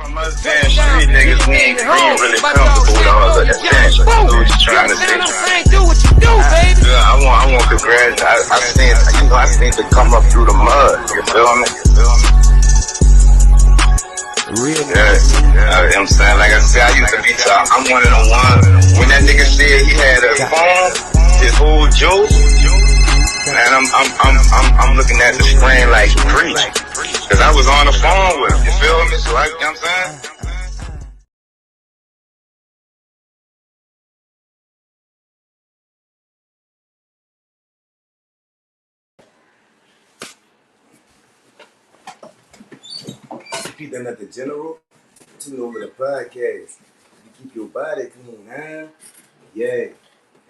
I'm saying street niggas, we ain't really comfortable with all of that attention. That's what you're trying to say. Do what you do, baby. Yeah, I want congrats. I seen, I seen it come up through the mud. You feel me? Real Yeah, I'm saying, like I said, I used to be top. I'm one of the ones. When that nigga said he had a phone, his whole joke, man, I'm looking at the screen like preach, cause I was on the phone with him. You feel me? So you know what I'm saying? P.NUT Da General, tune over the podcast. You keep your body clean, huh? Yeah.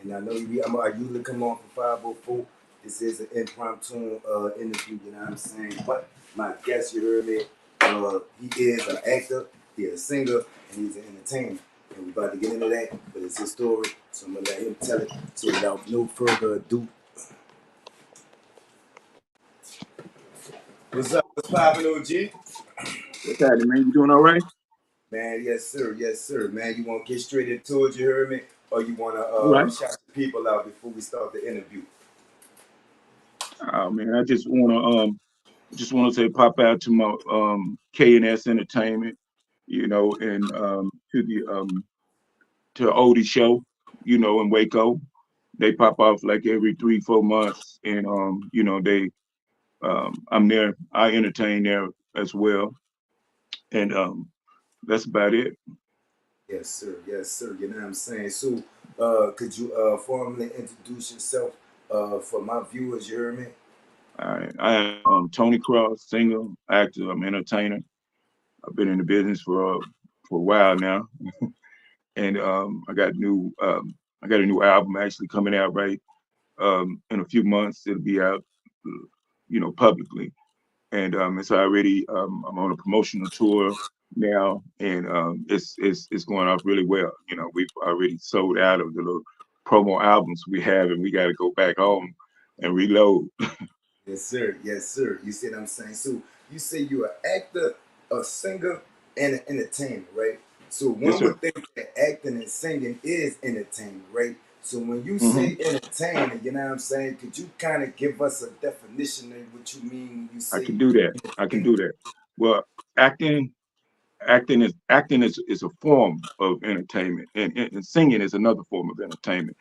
And I know I usually come on for 504. This is an impromptu interview, you know what I'm saying? But my guest, you heard me, he is an actor, he's a singer, and he's an entertainer. And we're about to get into that, but it's his story, so I'm going to let him tell it. So without no further ado. What's up? What's poppin', OG? What's happening, man? You doing all right? Man, yes sir, man. You want to get straight into it, you heard me? Or you want Right. to shout the people out before we start the interview? Oh man, I just wanna say pop out to my K&S Entertainment, you know, and to the Odie show, you know, in Waco. They pop off like every 3-4 months, and you know, I'm there. I entertain there as well, and that's about it. Yes sir. You know what I'm saying? So, could you formally introduce yourself for my viewers? You heard me? I am Tony Cross, singer, actor, I'm entertainer. I've been in the business for a while now, and I got a new album actually coming out right in a few months. It'll be out, you know, publicly, and it's already I'm on a promotional tour now, and it's going off really well. You know, we've already sold out of the little promo albums we have, and we got to go back home and reload. Yes sir. You see what I'm saying? So you say you're an actor, a singer, and an entertainer, right? So Yes, one sir. would think that acting and singing is entertainment, right? So when you Hmm. say entertainment, you know what I'm saying? Could you kind of give us a definition of what you mean when you I say can do that. I can do entertainment? that. Well, acting acting is a form of entertainment, and singing is another form of entertainment.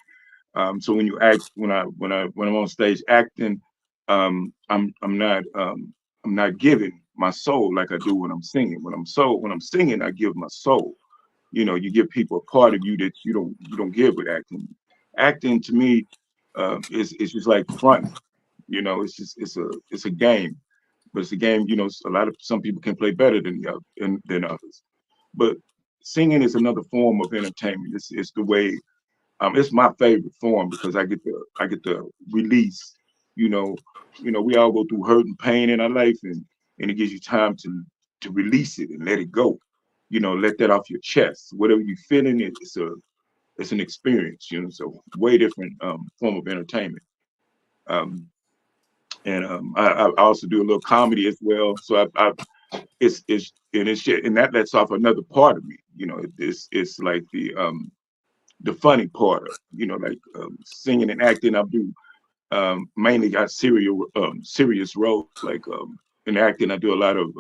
So when you act, when I'm on stage acting, I'm not giving my soul like I do when I'm singing. When I'm singing, I give my soul. You know, you give people a part of you that you don't give with acting. Acting to me is just like fronting. You know, it's a game, but it's a game. You know, some people can play better than others. But singing is another form of entertainment. It's the way it's my favorite form because I get to release. You know, we all go through hurt and pain in our life, and it gives you time to release it and let it go. You know, let that off your chest. Whatever you're feeling, it's an experience. You know, so way different form of entertainment. Um, and I also do a little comedy as well. So it's shit, and that lets off another part of me. You know, it's like the funny part of, you know, like singing and acting. I do mainly got serious roles. Like in acting, I do a lot of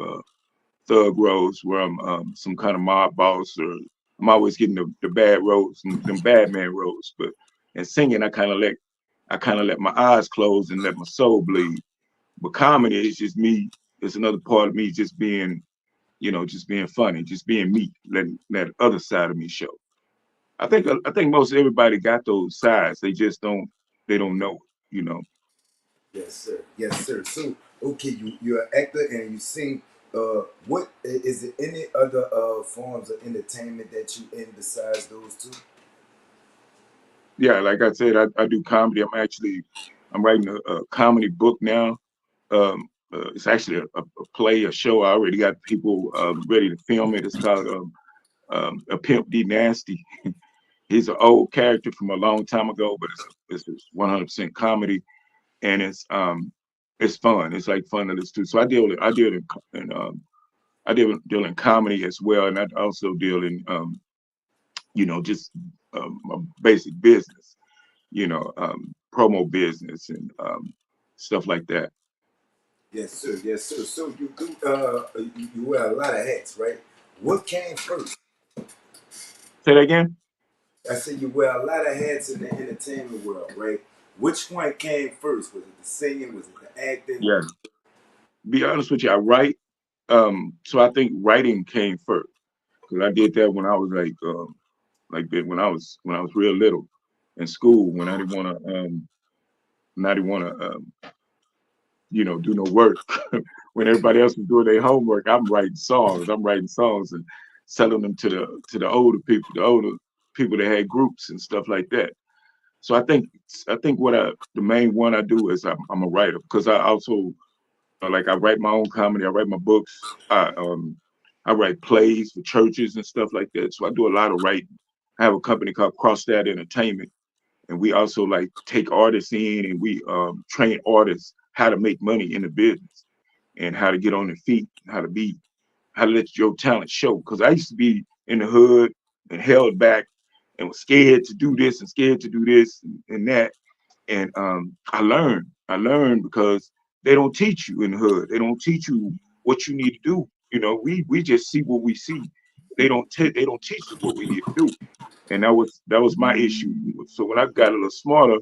thug roles where I'm some kind of mob boss, or I'm always getting the bad roles and them bad man roles. But in singing, I kind of let my eyes close and let my soul bleed. But comedy is just me. It's another part of me just being, you know, just being funny, just being me, letting that other side of me show. I think most everybody got those sides. They don't know, you know. Yes sir. So okay, you're an actor and you sing. What is it? Any other forms of entertainment that you in besides those two? Yeah, like I said, I do comedy. I'm writing a comedy book now. It's actually a play, a show. I already got people ready to film it. It's called A Pimp D Nasty. He's an old character from a long time ago, but it's 100% comedy, and it's fun. It's like fun to listen to. So I deal in I deal in comedy as well, and I also deal in just my basic business, promo business and stuff like that. Yes, sir. Yes, sir. So you do you wear a lot of hats, right? What came first? Say that again. I said you wear a lot of hats in the entertainment world, right? Which one came first? Was it the singing? Was it the acting? Yeah. Be honest with you, I write. So I think writing came first because I did that when I was when I was real little in school when I didn't want to do no work. When everybody else was doing their homework, I'm writing songs. I'm writing songs and selling them to the older people that had groups and stuff like that. So I think the main one I do is I'm a writer because I also like I write my own comedy. I write my books. I write plays for churches and stuff like that. So I do a lot of writing. I have a company called Cross That Entertainment, and we also like take artists in and we train artists how to make money in the business and how to get on their feet, how to let your talent show. Because I used to be in the hood and held back and was scared to do this and scared to do this and that. And I learned because they don't teach you in the hood. They don't teach you what you need to do. We just see what we see. They don't teach us what we need to do. And that was my issue. So when I got a little smarter,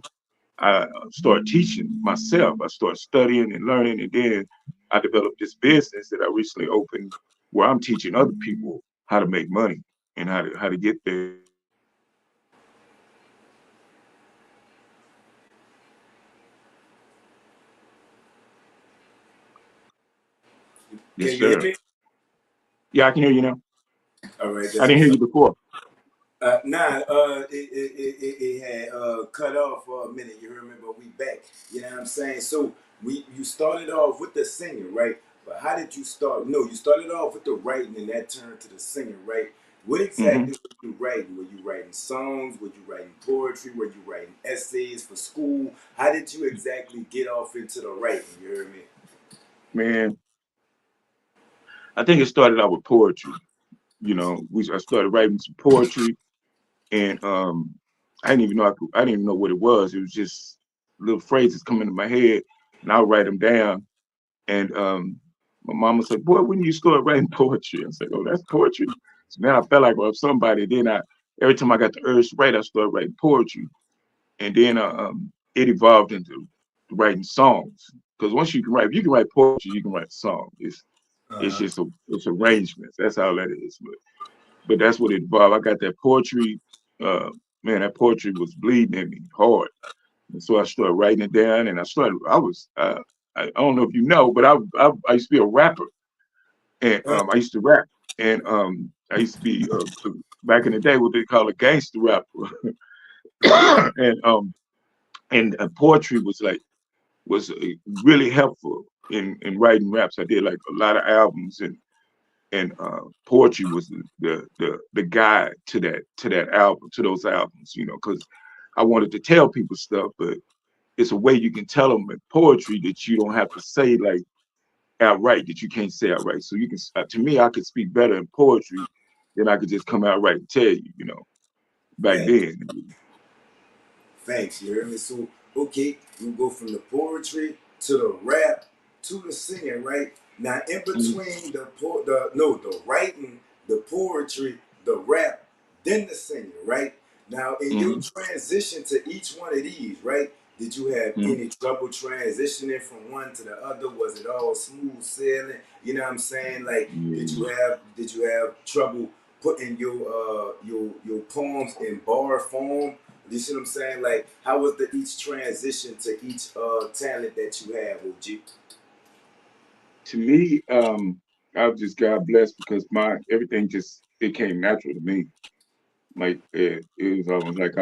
I started teaching myself. I started studying and learning, and then I developed this business that I recently opened, where I'm teaching other people how to make money and how to get there. Can Yes, you hear sir. me? Yeah, I can hear you now. All right, I that's didn't what's hear up. you before. It had cut off for a minute. You remember we back. You know what I'm saying? So you started off with the singing, right? But how did you start? No, you started off with the writing, and that turned to the singing, right? What Hmm. exactly were you writing? Were you writing songs? Were you writing poetry? Were you writing essays for school? How did you exactly get off into the writing? You heard me? Man, I think it started out with poetry. I started writing some poetry, and I didn't even know I didn't even know what it was. It was just little phrases come into my head, and I'll write them down. And my mama said, "Boy, when you start writing poetry?" I said, "Oh, that's poetry." So then I felt like well, somebody. Then every time I got the urge to write, I started writing poetry, and then it evolved into writing songs. Because once you can write, if you can write poetry, you can write a song. It's Uh-huh. just it's arrangements. That's all that is. But that's what it evolved. I got that poetry. Uh, Man, that poetry was bleeding in me hard, and so I started writing it down. And I don't know if you know, but I used to be a rapper, and Uh, I used to rap, and I used to be back in the day what they call a gangster rapper, and poetry was really helpful in writing raps. I did like a lot of albums, and poetry was the guide to that album, to those albums, because I wanted to tell people stuff, but it's a way you can tell them in poetry that you don't have to say like outright, that you can't say outright. So you can, to me, I could speak better in poetry than I could just come outright and tell you, back Facts. then. Thanks, you heard me? So, okay, we go from the poetry to the rap to the singing, right? Now, in Mhm, between the writing, the poetry, the rap, then the singing, right? Now, in your mhm, transition to each one of these, right? Did you have mhm. any trouble transitioning from one to the other? Was it all smooth sailing? You know what I'm saying? Like, Yeah. did you have trouble putting your poems in bar form? You see what I'm saying? Like, how was the each transition to each talent that you have, OG? To me, I was just God blessed because my everything just it came natural to me. Like it was almost like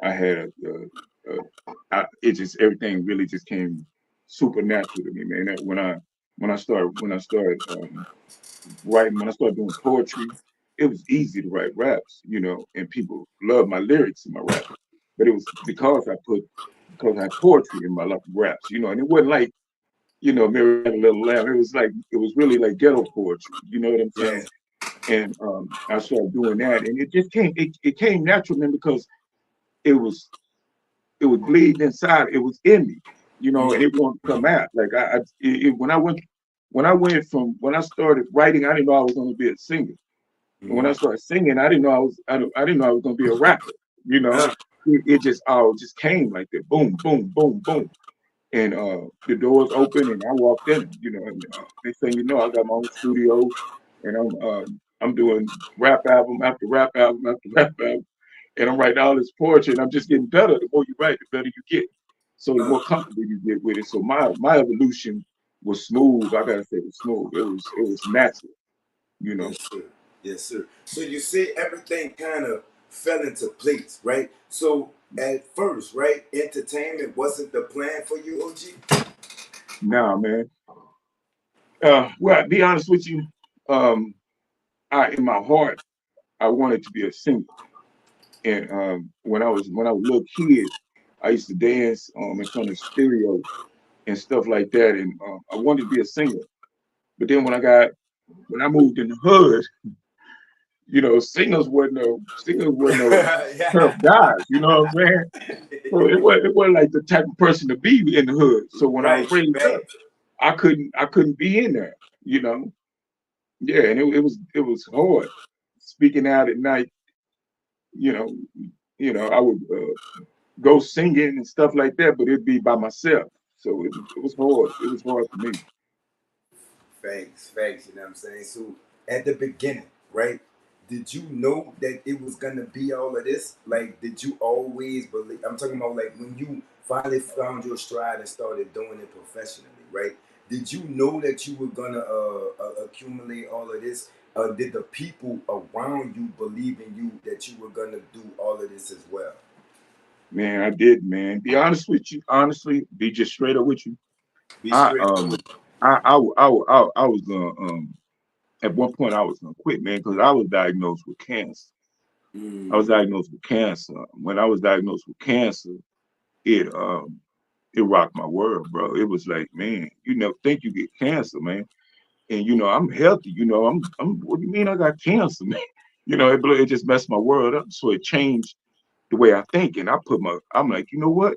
I had it just everything really just came supernatural to me, man. That when I started writing, when I started doing poetry, it was easy to write raps, and people loved my lyrics in my raps. But it was because I had poetry in my raps, and it wasn't like Mary had a little lamb. It was really like ghetto poetry. You know what I'm Yeah. saying? And I started doing that, and it just came. It came natural, man, because it was it was bleeding inside. It was in me, and it won't come out. Like when I started writing, I didn't know I was going to be a singer. And when I started singing, I didn't know I didn't know I was going to be a rapper. You know, Uh, it just all just came like that. Boom, boom, boom, boom, and the doors open, and I walked in. And next thing you know, I got my own studio, and I'm doing rap album after rap album after rap album, and I'm writing all this poetry, and I'm just getting better. The more you write, the better you get. So the more uh, comfortable you get with it. So my evolution was smooth. I gotta say it was smooth. It was natural. You know. yes, sir. Yes, sir. So you say everything kind of fell into place, right? So at first, right, entertainment wasn't the plan for you, OG? Nah, man. Well, to be honest with you, um, I in my heart I wanted to be a singer. And when I was a little kid, I used to dance in front of stereo and stuff like that. And I wanted to be a singer. But then when I moved in the hood, singers wasn't no tough Yeah. guys. You know what I'm saying? So it wasn't like the type of person to be in the hood. So when I was Right, raised up, right. I couldn't be in there. You know, yeah, and it was hard speaking out at night. You know, I would go singing and stuff like that, but it'd be by myself. So it was hard. It was hard for me. Facts, you know what I'm saying? So at the beginning, right? Did you know that it was gonna be all of this? Like, did you always believe? I'm talking about like when you finally found your stride and started doing it professionally, right? Did you know that you were gonna accumulate all of this? Did the people around you believe in you that you were gonna do all of this as well? Man, I did, man. Be honest with you, honestly, be just straight up with you. Be I straight up with I was gonna at one point I was gonna quit, man, because I was diagnosed with cancer. you. I was diagnosed with cancer. When I was diagnosed with cancer, it it rocked my world, bro. It was like, man, you never think you get cancer, man. And I'm healthy. I'm. What do you mean I got cancer, man? It just messed my world up. So it changed the way I think, and I'm like, you know what?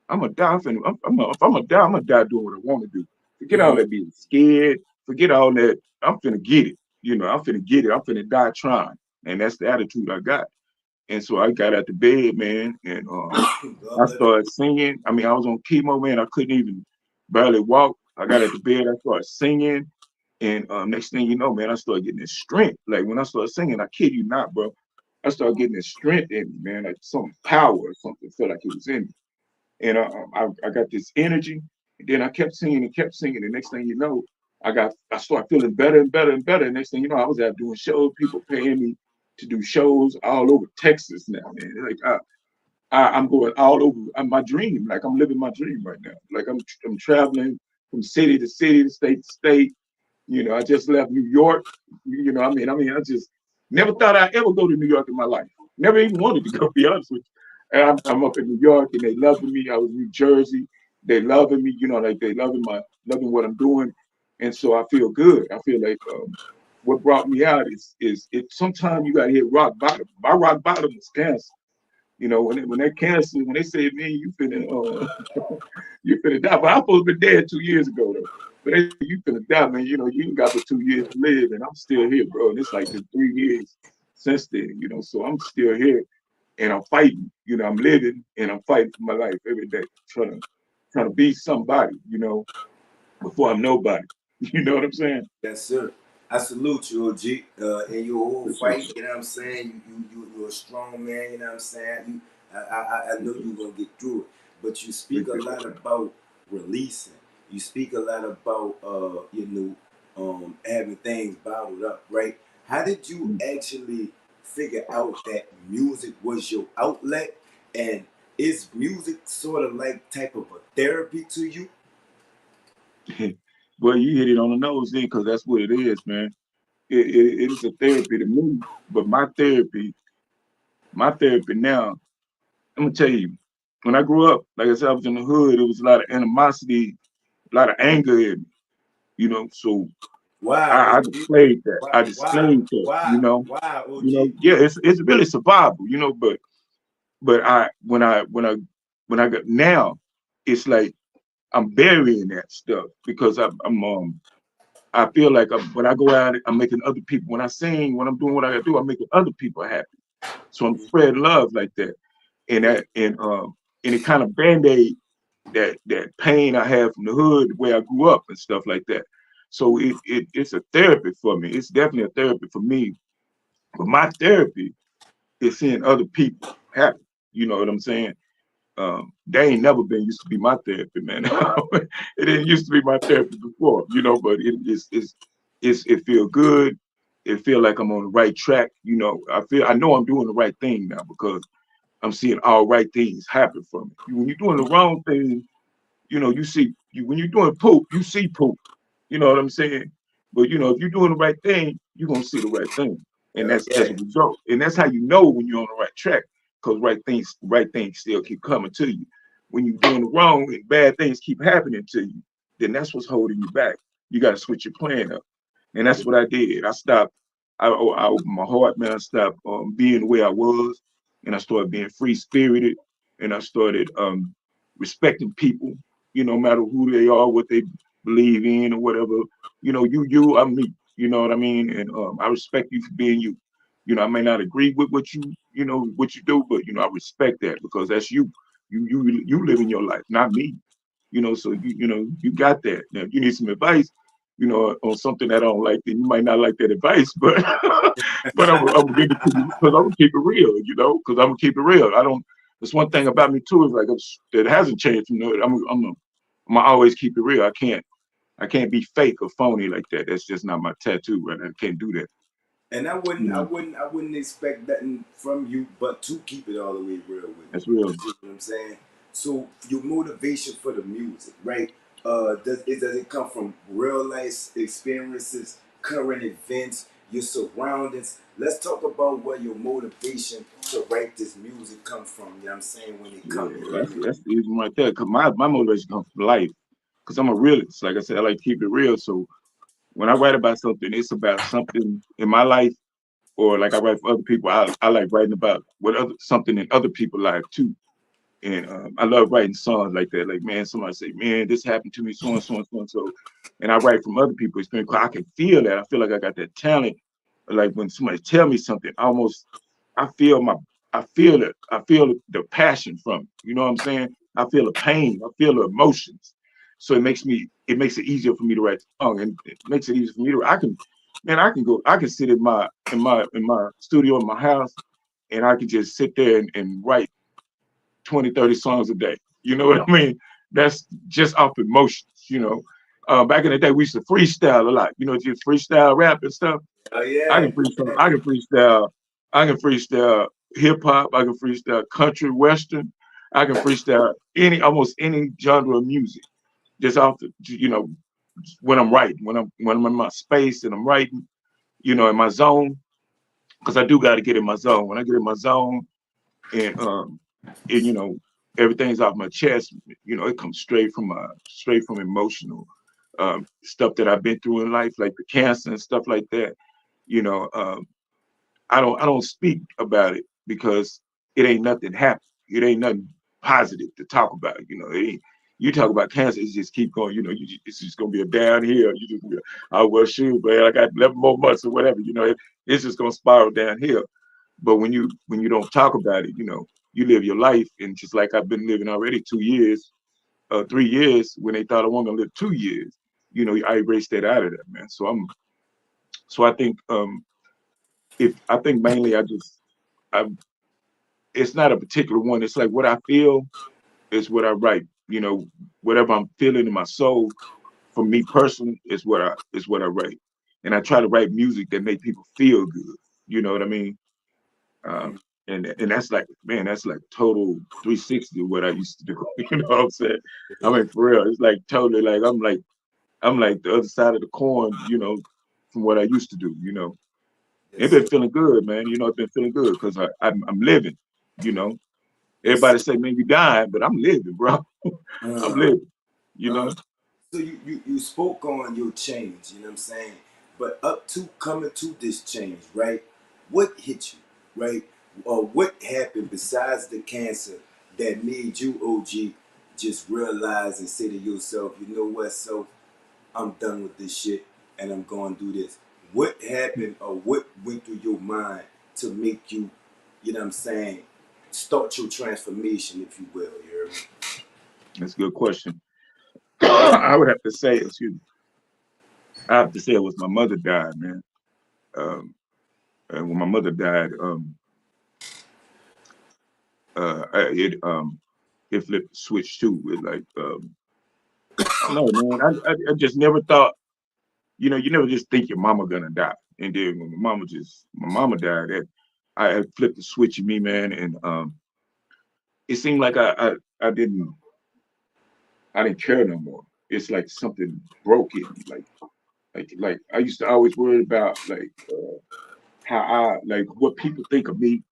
I'm gonna die. If I'm gonna die, I'm gonna die doing what I want to do. Forget all Mm-hmm. that being scared. Forget all that. I'm finna get it. I'm finna get it. I'm finna die trying. And that's the attitude I got. And so I got out the bed, man, and God I bless you. started singing. I mean, I was on chemo, man. I couldn't even barely walk. I got out the bed. I started singing, and next thing you know, man, I started getting this strength. Like when I started singing, I kid you not, bro. I started getting this strength in me, man, like some power or something. Felt like it was in me, and I got this energy. And then I kept singing and kept singing. And next thing you know, I started feeling better and better and better. And next thing you know, I was out doing shows. People paying me to do shows all over Texas now, man. Like I'm going all over. My dream, like I'm living my dream right now. Like I'm traveling from city to city, state to state. I just left New York. I just never thought I'd ever go to New York in my life. Never even wanted to go. Be honest with you. And I'm up in New York, and they loving me. I was in New Jersey. They loving me. Like they loving what I'm doing, and so I feel good. I feel like what brought me out is it. Sometimes you gotta hit rock bottom. My rock bottom is cancer. When that cancer, when they say, man, you finna die. But I'm supposed to be dead 2 years ago though. But they say you finna die, man. You ain't got but 2 years to live, and I'm still here, bro. And it's like been 3 years since then. So I'm still here, and I'm fighting. I'm living, and I'm fighting for my life every day, trying to be somebody. Before I'm nobody. You know what I'm saying? Yes, sir. I salute you, OG, in your whole Appreciate fight. you. You know what I'm saying? You're a strong man. You know what I'm saying? I know Appreciate you're you. gonna get through it. But you speak a Appreciate lot about releasing. You speak a lot about having things bottled up, right? How did you you. actually figure out that music was your outlet? And is music sort of like type of a therapy to you? Well, you hit it on the nose then, because that's what it is, man. It is a therapy to me, but my therapy now, I'm gonna tell you, when I grew up, like I said, I was in the hood. It was a lot of animosity a lot of anger in me, you know. So Why, I OG? displayed that. Why? I Why? displayed that, Why? you know. Why, OG? Yeah, it's really survival, you know. But when I got now, it's like I'm burying that stuff because I feel like when I go out, I'm making other people. When I sing, when I'm doing what I gotta do, I'm making other people happy. So I'm spreading love like that, and Yeah, and it kind of band-aid that pain I have from the hood where I grew up and stuff like that. So it's a therapy for me. It's definitely a therapy for me. But my therapy is seeing other people happy. You know what I'm saying? They ain't never been used to be my therapy, man. It didn't used to be my therapy before, you know, but it feel good. It feel like I'm on the right track. You know, I know I'm doing the right thing now because I'm seeing all right things happen from it. When you're doing the wrong thing, you know, when you're doing poop, you see poop. You know what I'm saying? But you know, if you're doing the right thing, you're gonna see the right thing. And hell that's as yeah. a result. And that's how you know when you're on the right track, because right things still keep coming to you. When you're doing the wrong and bad things keep happening to you, then that's what's holding you back. You gotta switch your plan up. And that's what I did. I stopped, I opened my heart, man. I stopped being the way I was, and I started being free spirited, and I started respecting people, you know, no matter who they are, what they believe in, or whatever. You know, I'm me. You know what I mean? And I respect you for being you. You know, I may not agree with you know, what you do, but you know, I respect that because that's you. You living your life, not me. You know, so you know, you got that. Now, if you need some advice, you know, on something that I don't like, then you might not like that advice, but but I'm gonna give it to you because I'm gonna keep it real, you know, because I'm gonna keep it real. I don't. That's one thing about me too is like that hasn't changed from that. I'm gonna always keep it real. I can't be fake or phony like that. That's just not my tattoo, right? I can't do that. And You know, I wouldn't expect nothing from you but to keep it all the way real with me. that's real. You see what I'm saying? So your motivation for the music, right? Does it come from real life experiences, current events, your surroundings? Let's talk about where your motivation to write this music come from. You know what I'm saying? When it Yeah, come, you heard me? that's the reason right there. Cause my motivation comes from life. Cause I'm a realist. Like I said, I like to keep it real. So when I write about something, it's about something in my life, or like I write for other people. I like writing about what other something in other people's life too. And I love writing songs like that. Like, man, somebody say, man, this happened to me, so and so and so and so. And I write from other people's experience. 'Cause I can feel that. I feel like I got that talent. Like when somebody tell me something, I feel my, I feel it. I feel the passion from it. You know what I'm saying? I feel the pain. I feel the emotions. So it makes it easier for me to write the song, and it makes it easier for me to. I can sit in my studio in my house, and I can just sit there and write 20, 30 songs a day. You know what I mean? That's just off emotions, you know. Back in the day, we used to freestyle a lot, you know, just freestyle rap and stuff. Oh I yeah. can freestyle, I can freestyle, I can freestyle hip hop, I can freestyle country, western, I can freestyle almost any genre of music. Just off the, you know, when I'm writing, when I'm in my space and I'm writing, you know, in my zone, because I do got to get in my zone. When I get in my zone, and you know, everything's off my chest. You know, it comes straight from emotional stuff that I've been through in life, like the cancer and stuff like that. You know, I don't speak about it because it ain't nothing happy. It ain't nothing positive to talk about. You know, it ain't. You talk about cancer, it's just keep going. You know, it's just gonna be a downhill. You just, oh well, shoot, man, I got 11 more months or whatever. You know, it's just gonna spiral downhill. But when you don't talk about it, you know, you live your life, and just like I've been living already 2 years, 3 years, when they thought I wasn't gonna live 2 years, you know, I erased that out of that, man. So I think if I think mainly I it's not a particular one. It's like what I feel is what I write. You know, whatever I'm feeling in my soul, for me personally, is what I write, and I try to write music that make people feel good. You know what I mean? Um, and that's like, man, that's like total 360 of what I used to do. You know what I'm saying? I mean, for real, it's like totally like I'm like the other side of the coin, you know, from what I used to do. You know, it Yes, been sir. feeling good, man. You know, it's been feeling good because I'm living. You know, Yes, everybody sir. say, man, you dying, but I'm living, bro. I'm Uh, living. You uh, know. So you spoke on your change, you know what I'm saying? But up to coming to this change, right? What hit you, right? Or what happened besides the cancer that made you, OG, just realize and say to yourself, you know what, so I'm done with this shit and I'm going to do this. What happened or what went through your mind to make you, you know what I'm saying, start your transformation, if you will, you hear me? That's a good question. I would have to say, excuse me, I have to say it was my mother died, man. Um, and when my mother died, it flipped the switch too. It like, I don't know, man. I just never thought, you never just think your mama gonna die. And then when my mama died, I flipped the switch in me, man. And it seemed like I I didn't care no more. It's like something broke in me. Like I used to always worry about like how I like what people think of me.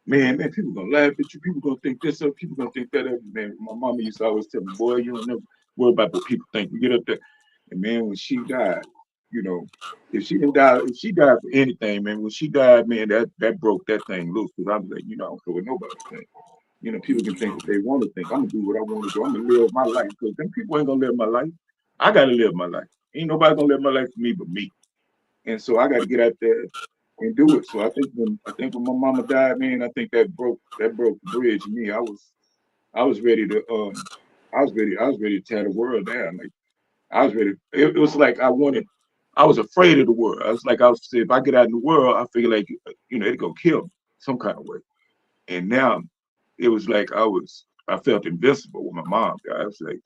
Man, people gonna laugh at you. People gonna think this up. People gonna think that up. Man, my mama used to always tell me, boy, you don't never worry about what people think. You get up there, and man, when she died, you know, if she died for anything, man, when she died, man, that broke that thing loose. Because I was like, I don't care what nobody think. People can think what they want to think. I'm gonna do what I want to do. I'm gonna live my life because them people ain't gonna live my life. I gotta live my life. Ain't nobody gonna live my life for me but me. And so I got to get out there and do it. So I think when my mama died, man, I think that broke the bridge in me. I was ready to I was ready to tear the world down. Like I was ready. It was like I was afraid of the world. I was like I was if I get out in the world, I figure like it's gonna kill me some kind of way. And now it was like I felt invincible when my mom died. I was like,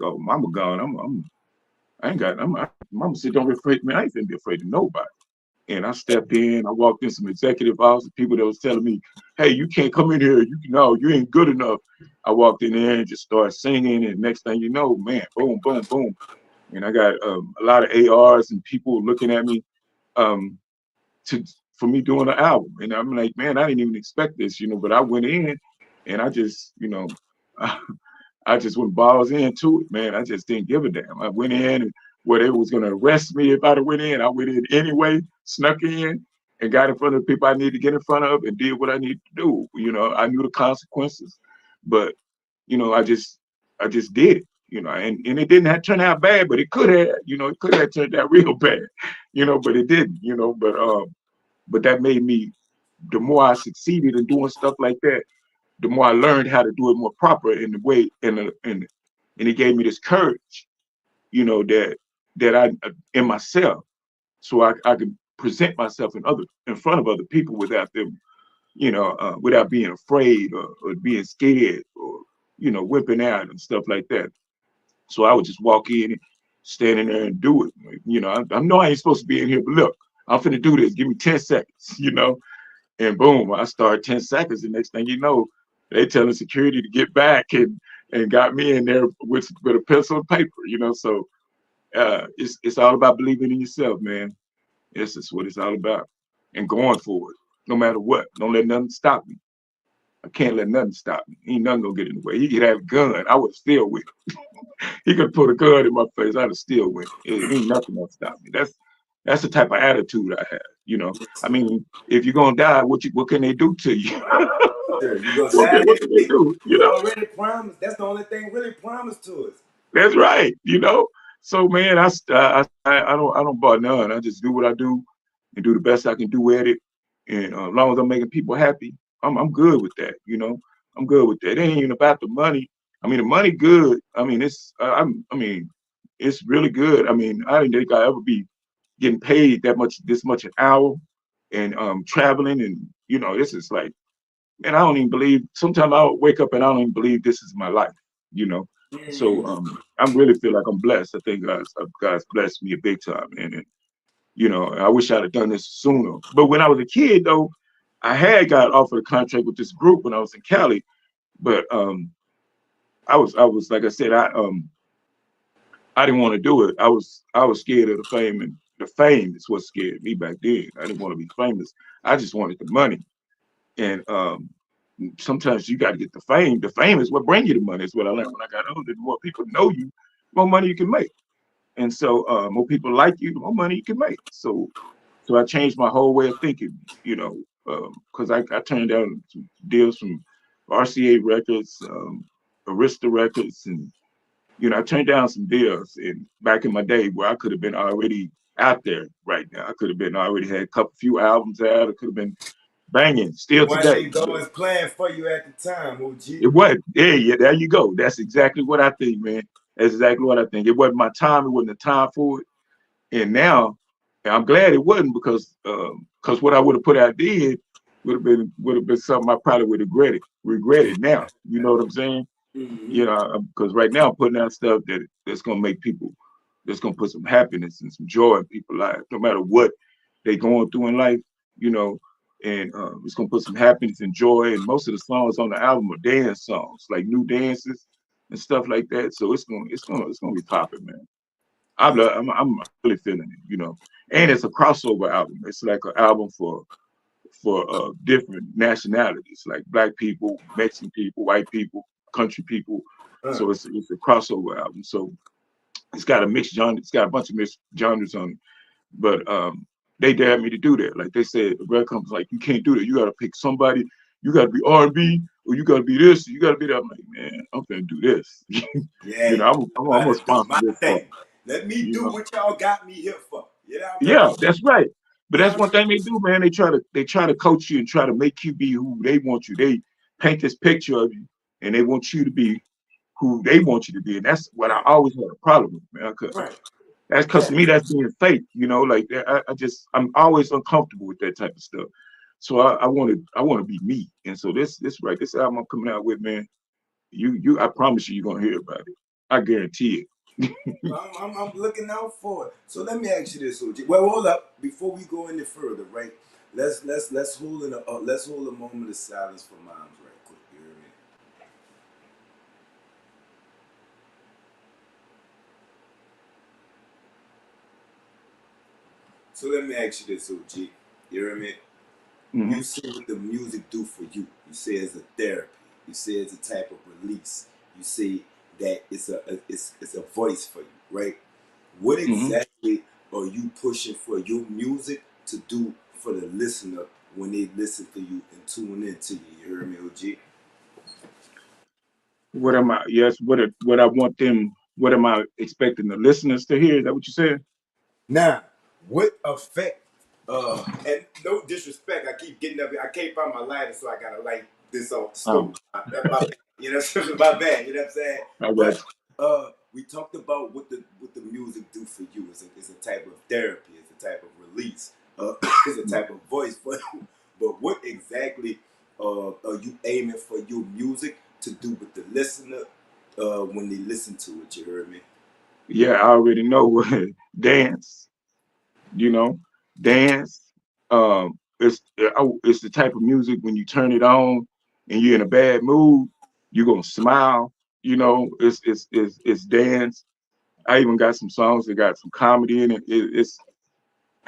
oh, mama gone. I ain't got mama said don't be afraid, man. I ain't finna be afraid of nobody. And I stepped in. I walked in some executive office, people that was telling me, "Hey, you can't come in here. You ain't good enough." I walked in there and just started singing, and next thing you know, man, boom, boom, boom, and I got a lot of ARs and people looking at me um, to for me doing an album, and I'm like, man, I didn't even expect this, but I went in and I just, I just went balls into it, man. I just didn't give a damn. I went in and where they was gonna arrest me if I'd have went in. I went in anyway, snuck in, and got in front of the people I needed to get in front of and did what I needed to do. I knew the consequences, but I just did it. And it didn't have turn out bad, but it could have. It could have turned out real bad. But it didn't. But that made me. The more I succeeded in doing stuff like that, the more I learned how to do it more proper in the way and it gave me this courage, that I in myself, so I could present myself in front of other people without them, without being afraid or being scared or whipping out and stuff like that. So I would just walk in and stand in there and do it. I know I ain't supposed to be in here, but look, I'm finna do this. Give me 10 seconds, and boom, I start 10 seconds. The next thing you know, they telling security to get back and got me in there with a pencil and paper. So it's all about believing in yourself, man. This is what it's all about. And going for it, no matter what. Don't let nothing stop me. I can't let nothing stop me. Ain't nothing gonna get in the way. He could have a gun. I would have still went. He could put a gun in my face. I'd have still went. It ain't nothing gonna stop me. That's the type of attitude I have. I mean, if you're gonna die, what can they do to you? Sure, you gonna what, die can, what next can they week. do? You already promised. That's the only thing really promised to us. That's right. So man, I don't buy none. I just do what I do and do the best I can do at it. And as long as I'm making people happy, I'm good with that. I'm good with that. It ain't even about the money. I mean, the money good. I mean, I mean, it's really good. I mean, I didn't think I ever be getting paid this much an hour, and traveling, and this is like, man, I don't even believe. Sometimes I'll wake up and I don't even believe this is my life. You know, so Mm. I really feel like I'm blessed. I think God's blessed me a big time, man. And I wish I'd have done this sooner. But when I was a kid, though, I had got offered a contract with this group when I was in Cali. But I was like I said, I didn't want to do it. I was scared of the fame, and the fame is what scared me back then. I didn't want to be famous. I just wanted the money. And sometimes you got to get the fame. The fame is what bring you the money. Is what I learned when I got older. The more people know you, more money you can make. And so more people like you, the more money you can make. So I changed my whole way of thinking, you know, because I turned down some deals from RCA Records, Arista Records, and I turned down some deals. And back in my day, where I could have been already out there right now, I could have been already had a few albums out. I could have been banging It still wasn't today. even going playing for you at the time, OG. It was, yeah, yeah. There you go. That's exactly what I think, man. That's exactly what I think. It wasn't my time. It wasn't the time for it. And now, and I'm glad it wasn't because what I would have put out then would have been something I probably would regret it now. You know what I'm saying? Mm-hmm. Because right now I'm putting out stuff that's gonna make people, that's gonna put some happiness and some joy in people's lives, no matter what they're going through in life. You know, and it's gonna put some happiness and joy. And most of the songs on the album are dance songs, like new dances and stuff like that. So it's gonna be popping, man. That's I'm really feeling it, and it's a crossover album. It's like an album for different nationalities, like black people, Mexican people, white people, country people. uh, So it's a crossover album. So it's got a mixed genre. It's got a bunch of mixed genres on it. But they dared me to do that. Like they said, the record company's like, you can't do that. You got to pick somebody. You got to be R&B, or you got to be this. You got to be that. I'm like, man, I'm gonna do this. yeah, I'm about gonna to do sponsor my this song. thing. Let me You do know. what y'all got me here for. You know what I Yeah, mean? that's right. But You know that's what one I thing mean? they do, man. They try to coach you and try to make you be who they want you. They paint this picture of you, and they want you to be who they want you to be. And that's what I Right, always had a problem with, man. Cause right. that's because to Yeah. me that's being fake. Like I'm always uncomfortable with that type of stuff. So I want to be me. And so this album I'm coming out with, man. I promise you're gonna hear about it. I guarantee it. I'm looking out for it. So let me ask you this, OG. Well, hold up. Before we go any further, right? Let's hold a moment of silence for moms, right quick. You hear me? So let me ask you this, OG. You hear me? You Hmm. see what the music do for you. You say it's a therapy. You say it's a type of release. You say that it's a voice for you, right? What Hmm. exactly are you pushing for your music to do for the listener when they listen to you and tune into you? You hear me, OG? What am I? Yes. What I want them? What am I expecting the listeners to hear? Is that what you said? Now, what effect? And no disrespect, I keep getting up. I can't find my lighter, so I gotta light this off the Oh, stove. My bad. You know, my bad. You know what I'm saying? I got But you. we talked about what the music do for you. It's a type of therapy. It's a type of release. It's a type of voice for you. But what exactly are you aiming for your music to do with the listener when they listen to it? You heard me? Yeah, I already know what dance. You know, dance. It's the type of music when you turn it on and you're in a bad mood, you're gonna smile. It's dance. I even got some songs that got some comedy in it. It's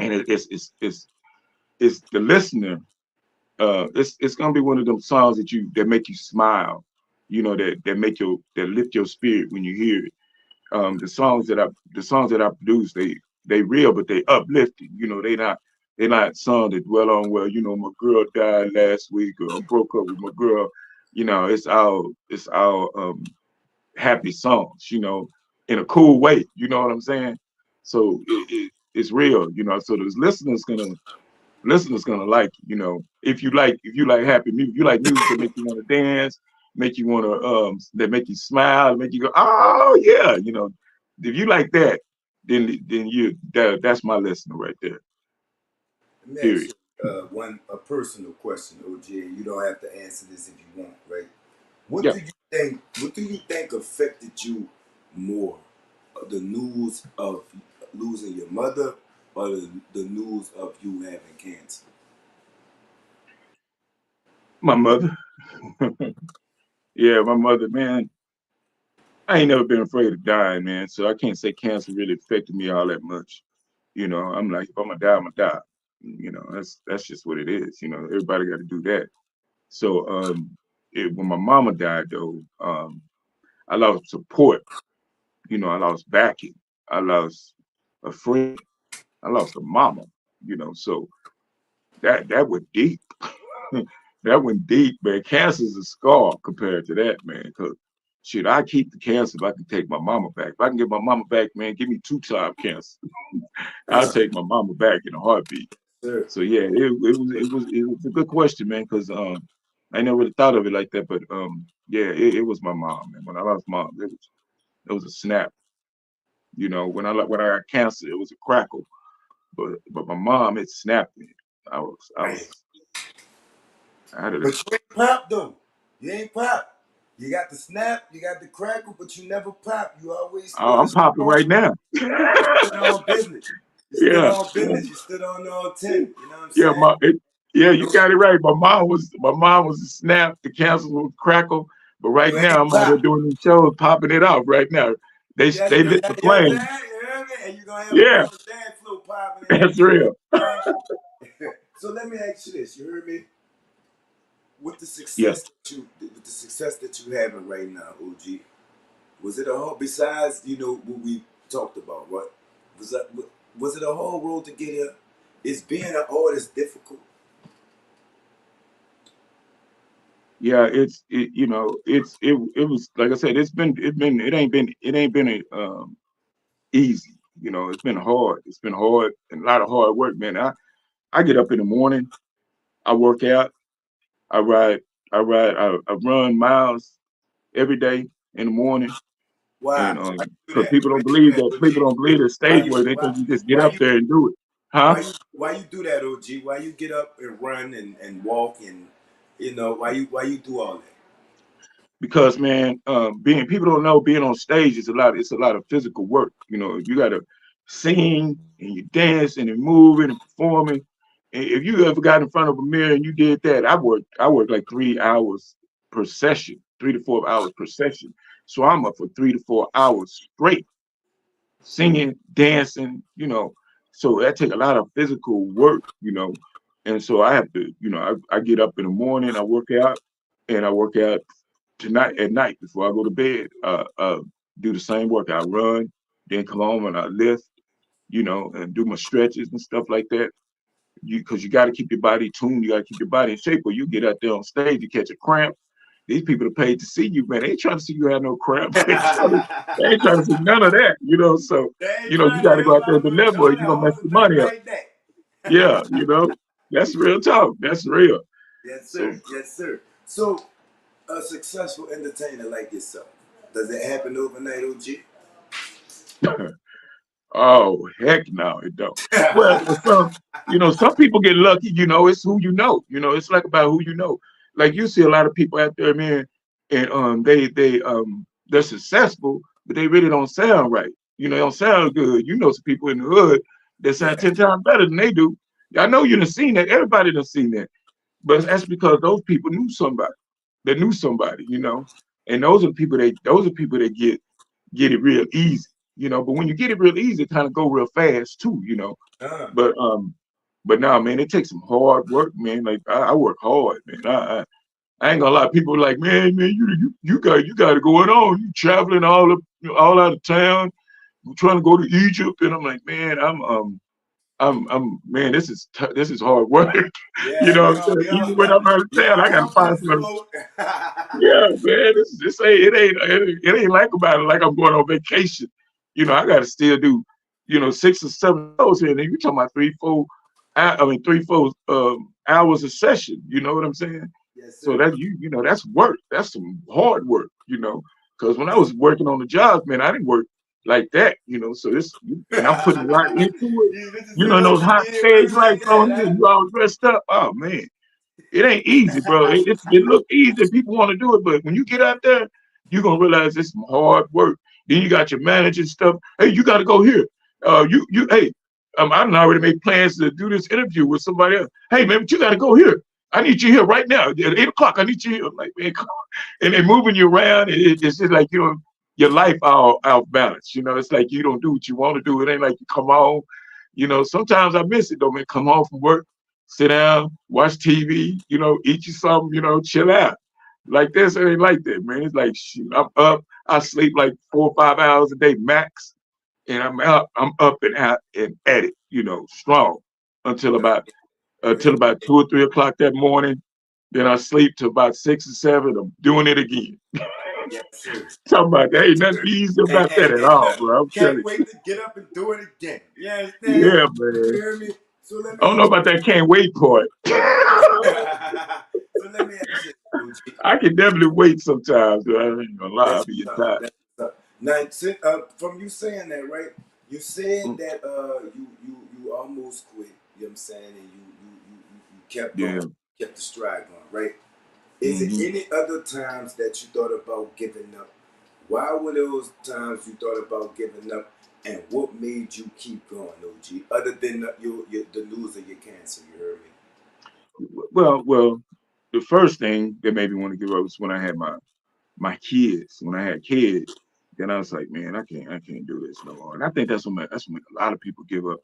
the listener. It's gonna be one of them songs that make you smile. That lift your spirit when you hear it. The songs that I produce, they real, but they uplifting. They not songs that dwell on, well, my girl died last week, or I broke up with my girl. It's all happy songs, in a cool way. You know what I'm saying? So it's real. So the listeners gonna like, if you like happy music, you like music that make you want to dance, make you want to that make you smile, make you go, oh yeah. If you like that, then that's my listener right there. Let me ask Period. you a personal question, OG. And you don't have to answer this if you want, right? What Yeah. do you think? What do you think affected you more? The news of losing your mother, or the news of you having cancer? My mother. Yeah, my mother, man. I ain't never been afraid of dying, man. So I can't say cancer really affected me all that much. I'm like, if I'm gonna die, I'm gonna die. That's just what it is. Everybody got to do that. So when my mama died, though, I lost support. I lost backing. I lost a friend. I lost a mama. So that went deep. That went deep, man. Cancer's a scar compared to that, man. Cause shit, I keep the cancer if I can take my mama back. If I can get my mama back, man, give me two-time cancer. I'll take my mama back in a heartbeat. Sir. So yeah, it was a good question, man, because I never really thought of it like that, but yeah, it was my mom, man. When I lost mom, it was a snap. When I got cancer, it was a crackle, but my mom, it snapped me. I was I Man. was I had But to. you ain't pop though. You ain't pop. You got the snap, you got the crackle, but you never pop. You always Oh, I'm stood popping strong. right now. You stood on business. You stood Yeah, on business. You stood on 10. You know what I'm yeah, saying? yeah, you No, got it right. My mom was a snap. The cancer was a crackle. But right you now, ain't I'm out here pop. doing these shows, popping it off. Right now, they Yeah, they you know lit the what I'm flame. saying? You hear me? And you're gonna have them Yeah, on the dance floor popping and that's everything. real. Man. So let me ask you this. You heard me? With the Yeah, success that you having right now, OG, was it a whole besides, what we talked about, what? Was it a whole road to get here? Is being an artist difficult? yeah. It was like I said. It ain't been easy. It's been hard. It's been hard and a lot of hard work, man. I get up in the morning. I work out. I ride. I run miles every day in the morning. And Why you do because that? people Why don't you do believe that, that OG? people don't believe the Why stage you where they why think you just get why up you there and do it. Huh? why you do that, OG? Why you get up and run and walk and why you do all that? Because man, being people don't know being on stage is a lot. It's a lot of physical work. You got to sing and you dance and you moving and performing. And if you ever got in front of a mirror and you did that, I worked like 3 hours per session, 3 to 4 hours per session. So I'm up for 3 to 4 hours straight singing, dancing. So that take a lot of physical work. And so I have to, I get up in the morning, I work out, and I work out tonight at night before I go to bed. Do the same work. I run, then come home and I lift, and do my stretches and stuff like that. Because you got to keep your body tuned, you got to keep your body in shape, or you get out there on stage, you catch a cramp. These people are paid to see you, man. They ain't trying to see you have no cramp. They ain't trying to see none of that. So, They ain't trying you to got hear to go out there about and Will deliver, or Jordan you're going to mess the holding back money up. like that. Yeah, that's real talk. That's real. Yes, So, sir. Yes, sir. So, a successful entertainer like yourself, does it happen overnight, OG? oh, heck no, it don't. Well, some people get lucky, it's who you know. It's like about who you know. Like you see a lot of people out there, man, and they're successful, but they really don't sound right. They don't sound good. Some people in the hood that sound Yeah. 10 times better than they do. I know you done seen that. Everybody done seen that. But that's because those people knew somebody. They knew somebody. And those are people that get it real easy. But when you get it real easy, it kind of go real fast too. Uh, But now, man, it takes some hard work, man. Like I work hard, man. I ain't gonna lie. People are like, man, you got it going on. You traveling all out of town. You trying to go to Egypt, and I'm like, man, man, this is hard work. You yeah, know what I'm saying? Even when I'm out of you town, don't I gotta have much find some. float. Yeah, man, this ain't it ain't like about it like I'm going on vacation. I got to still do 6 or 7 shows here, and then you talking about 3, 4 hours a session. You know what I'm saying? Yes, So sir. that's work. That's some hard work. Because when I was working on the jobs, man, I didn't work like that. So and I'm putting a lot into it. This is it, In those OG. hot You ain't stage working like lights on here, that, you all dressed up. Oh man, it ain't easy, bro. huh? It look easy. People want to do it, but when you get out there, you're gonna realize it's some hard work. Then you got your manager and stuff. Hey, you got to go here. Hey, I done already made plans to do this interview with somebody else. Hey, man, but you got to go here. I need you here right now at 8 o'clock. I need you here. I'm like, man, come on. And they're moving you around. It's just like your life all out balance. It's like you don't do what you want to do. It ain't like you come home. Sometimes I miss it though, man. Come home from work, sit down, watch TV, eat you something, chill out. Like this, it ain't like that, man. It's like shoot, I'm up. I sleep like 4 or 5 hours a day max, and I'm up and out and at it, strong until Well, about well, 2 or 3 o'clock that morning. Then I sleep till about 6 or 7. I'm doing it again. yes, sir. Talking about there Yes, ain't nothing sir. easy about that at And all, look, bro. I'm telling can't you. wait to get up and do it again. You understand? Yeah, You man. hear me? So let I me don't know ask about that can't wait part. you. So let me ask you, OG. I can definitely wait sometimes. I ain't gonna lie, I'll That's be what's up. tired. That's what's up. Now, from you saying that, right? You said Mm, that you almost quit. You know what I'm saying? And you kept yeah. going, kept the stride going, right? Is it Hmm. any other times that you thought about giving up? Why were those times you thought about giving up, and what made you keep going, OG? Other than the news of your cancer, you heard me. Well, the first thing that made me want to give up was when I had my kids. When I had kids, then I was like, man, I can't do this no more. And I think that's when a lot of people give up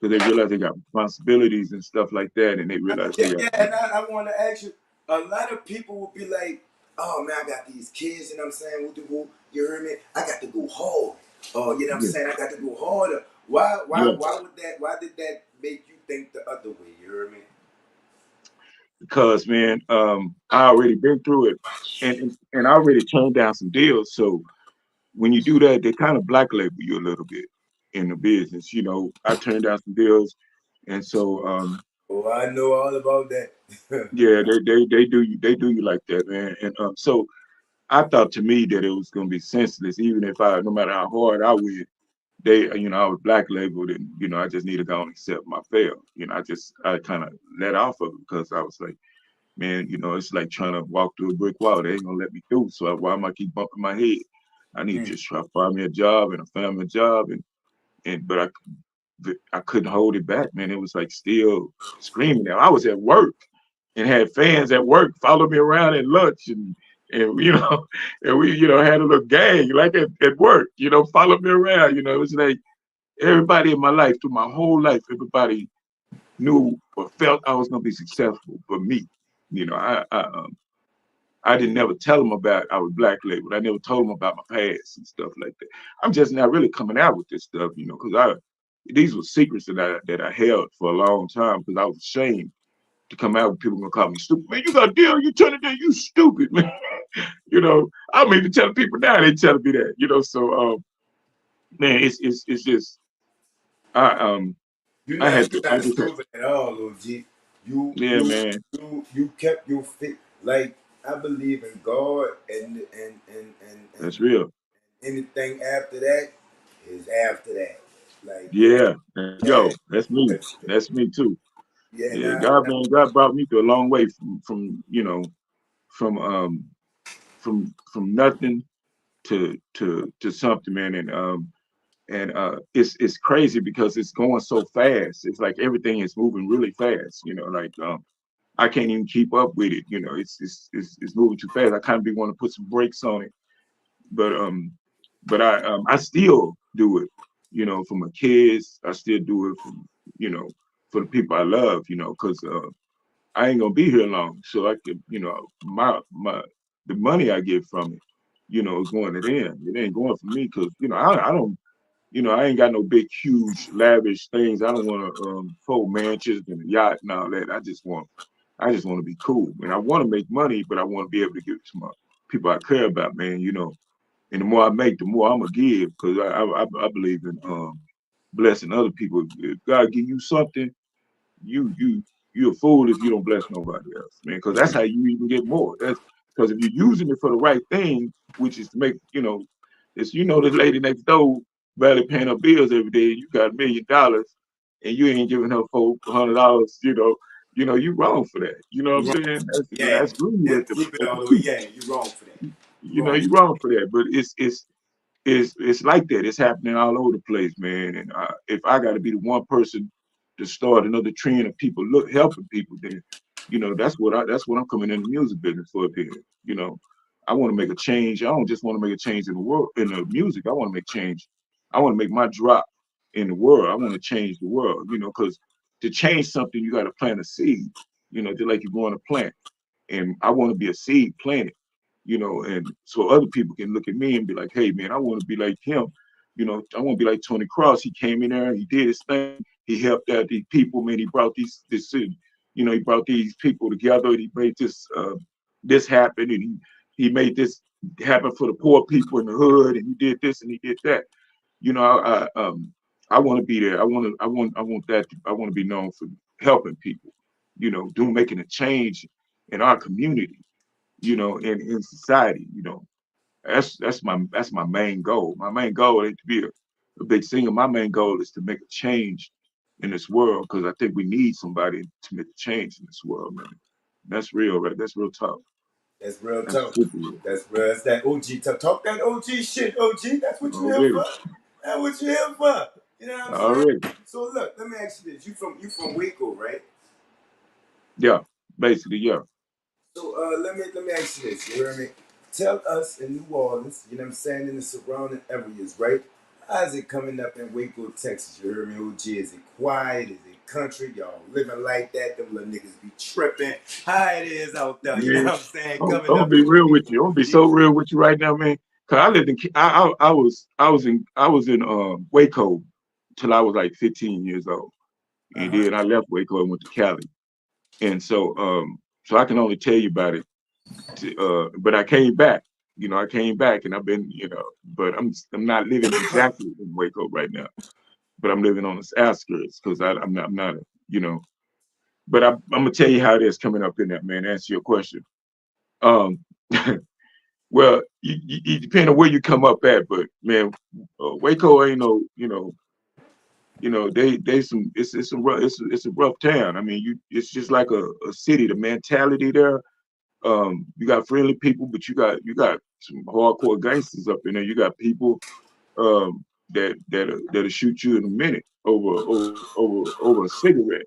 because they realize they got responsibilities and stuff like that, and they realize Yeah, they got, yeah, and I want to ask you. A lot of people will be like, "Oh man, I got these kids, and I'm saying, you heard me? I got to go hard. Oh, you know what I'm yeah, saying? I got to go harder. Why, why, yeah, why would that? Why did that make you think the other way? You heard me? because man, I already been through it, and I already turned down some deals. So when you do that, they kind of black label you a little bit in the business. I turned down some deals, and so Oh, I know all about that. yeah, they do you like that, man. And so I thought to me that it was gonna be senseless, even if no matter how hard I went, I was black labeled, and I just need to go and accept my fail. I kind of let off of it because I was like, man, it's like trying to walk through a brick wall. They ain't gonna let me through. So why am I keep bumping my head? I need to Mm. just try to find me a job and a family job, but I couldn't hold it back, man. It was like still screaming. Now I was at work and had fans at work follow me around at lunch and and we had a little gang like at work, follow me around. It was like everybody in my life through my whole life, everybody knew or felt I was gonna be successful. But me, I didn't never tell them about I was black labeled. I never told them about my past and stuff like that. I'm just now really coming out with this stuff, because these were secrets that I held for a long time because I was ashamed to come out with people gonna call me stupid. Man, you got a deal, you turn it down, you stupid, man. I'm even telling people now they telling me that, so man, it's just I I had to You're I not just had stupid at all, OG. You yeah, you man. you kept your fit. Like I believe in God, and That's real. anything after that is after that. Like yeah, Yeah, there you yeah, go. That's me. that's, That's me too. yeah. Yeah, Now, God brought me through a long way from from nothing to something, man. And it's crazy because it's going so fast. It's like everything is moving really fast. Like I can't even keep up with it. It's moving too fast. I kind of be want to put some brakes on it, but I still do it. For my kids, I still do it you know for the people I love. Because I ain't gonna be here long, so I could my the money I get from it, is going to them. It ain't going for me because I don't. I ain't got no big, huge, lavish things. I don't want to fold mansions and a yacht and all that. I just want to be cool, and I want to make money, but I want to be able to give it to my people I care about, man. And the more I make, the more I'm gonna give, because I believe in blessing other people. If God give you something, you you're a fool if you don't bless nobody else, man. Because that's how you even get more. That's because if you're using it for the right thing, which is to make, it's this lady next door barely paying her bills every day. You got $1 million, and you ain't giving her $400. You wrong for that. You know what you I'm wrong. saying? Yeah, That's greedy yeah. at the Keep it at all the the way. peak. Yeah, you wrong for that. You wrong. You wrong for that. But it's like that. It's happening all over the place, man. And if I got to be the one person to start another trend of people helping people, then that's what I'm coming in the music business for. Then I want to make a change. I don't just want to make a change in the world in the music. I want to make change. I want to make my drop in the world. I want to change the world. Because to change something, you got to plant a seed. Just like you're going to plant. and I want to be a seed planted, and so other people can look at me and be like, hey man, I want to be like him. I want to be like Tony Cross. He came in there, he did his thing, he helped out these people, man. He brought he brought these people together. He made this happen, and he made this happen for the poor people in the hood, and he did this and he did that. You know, I want to be there. I want to be known for helping people. Doing making a change in our community. And in society. That's my main goal. My main goal ain't to be a big singer. My main goal is to make a change in this world because I think we need somebody to make a change in this world, man. That's real, right? That's real talk. That's real That's talk. super real. That's real. That's that OG talk. Talk that OG shit, OG. That's what you here Already, for. That's what you here for. You know what I'm saying? already. So look, let me ask you this. You from Waco, right? Yeah, basically, yeah. So let me ask you this. You hear me? Tell us in New Orleans, you know what I'm saying, in the surrounding areas, right? How's it coming up in Waco, Texas? You hear me, OG? Is it quiet? Is it country? Y'all living like that? Them little niggas be tripping. How it is out there? You know Man, what I'm saying? I'm Coming gonna up be in real with Waco, you. I'm gonna be OG. so real with you right now, man. Cause I lived in, I was in Waco till I was like 15 years old, Uh and huh. then I left Waco and went to Cali, and so I can only tell you about it. But I came back. I came back, and I've been, but I'm not living exactly in Waco right now, but I'm living on the outskirts because I'm not, you know. But I'm gonna tell you how it is coming up in that, man. To answer your question. Um, well, you depend on where you come up at, but man, Waco ain't no, they some it's a rough it's a rough town. I mean, it's just like a city. The mentality there. You got friendly people, but you got some hardcore gangsters up in there. You got people that'll shoot you in a minute over a cigarette.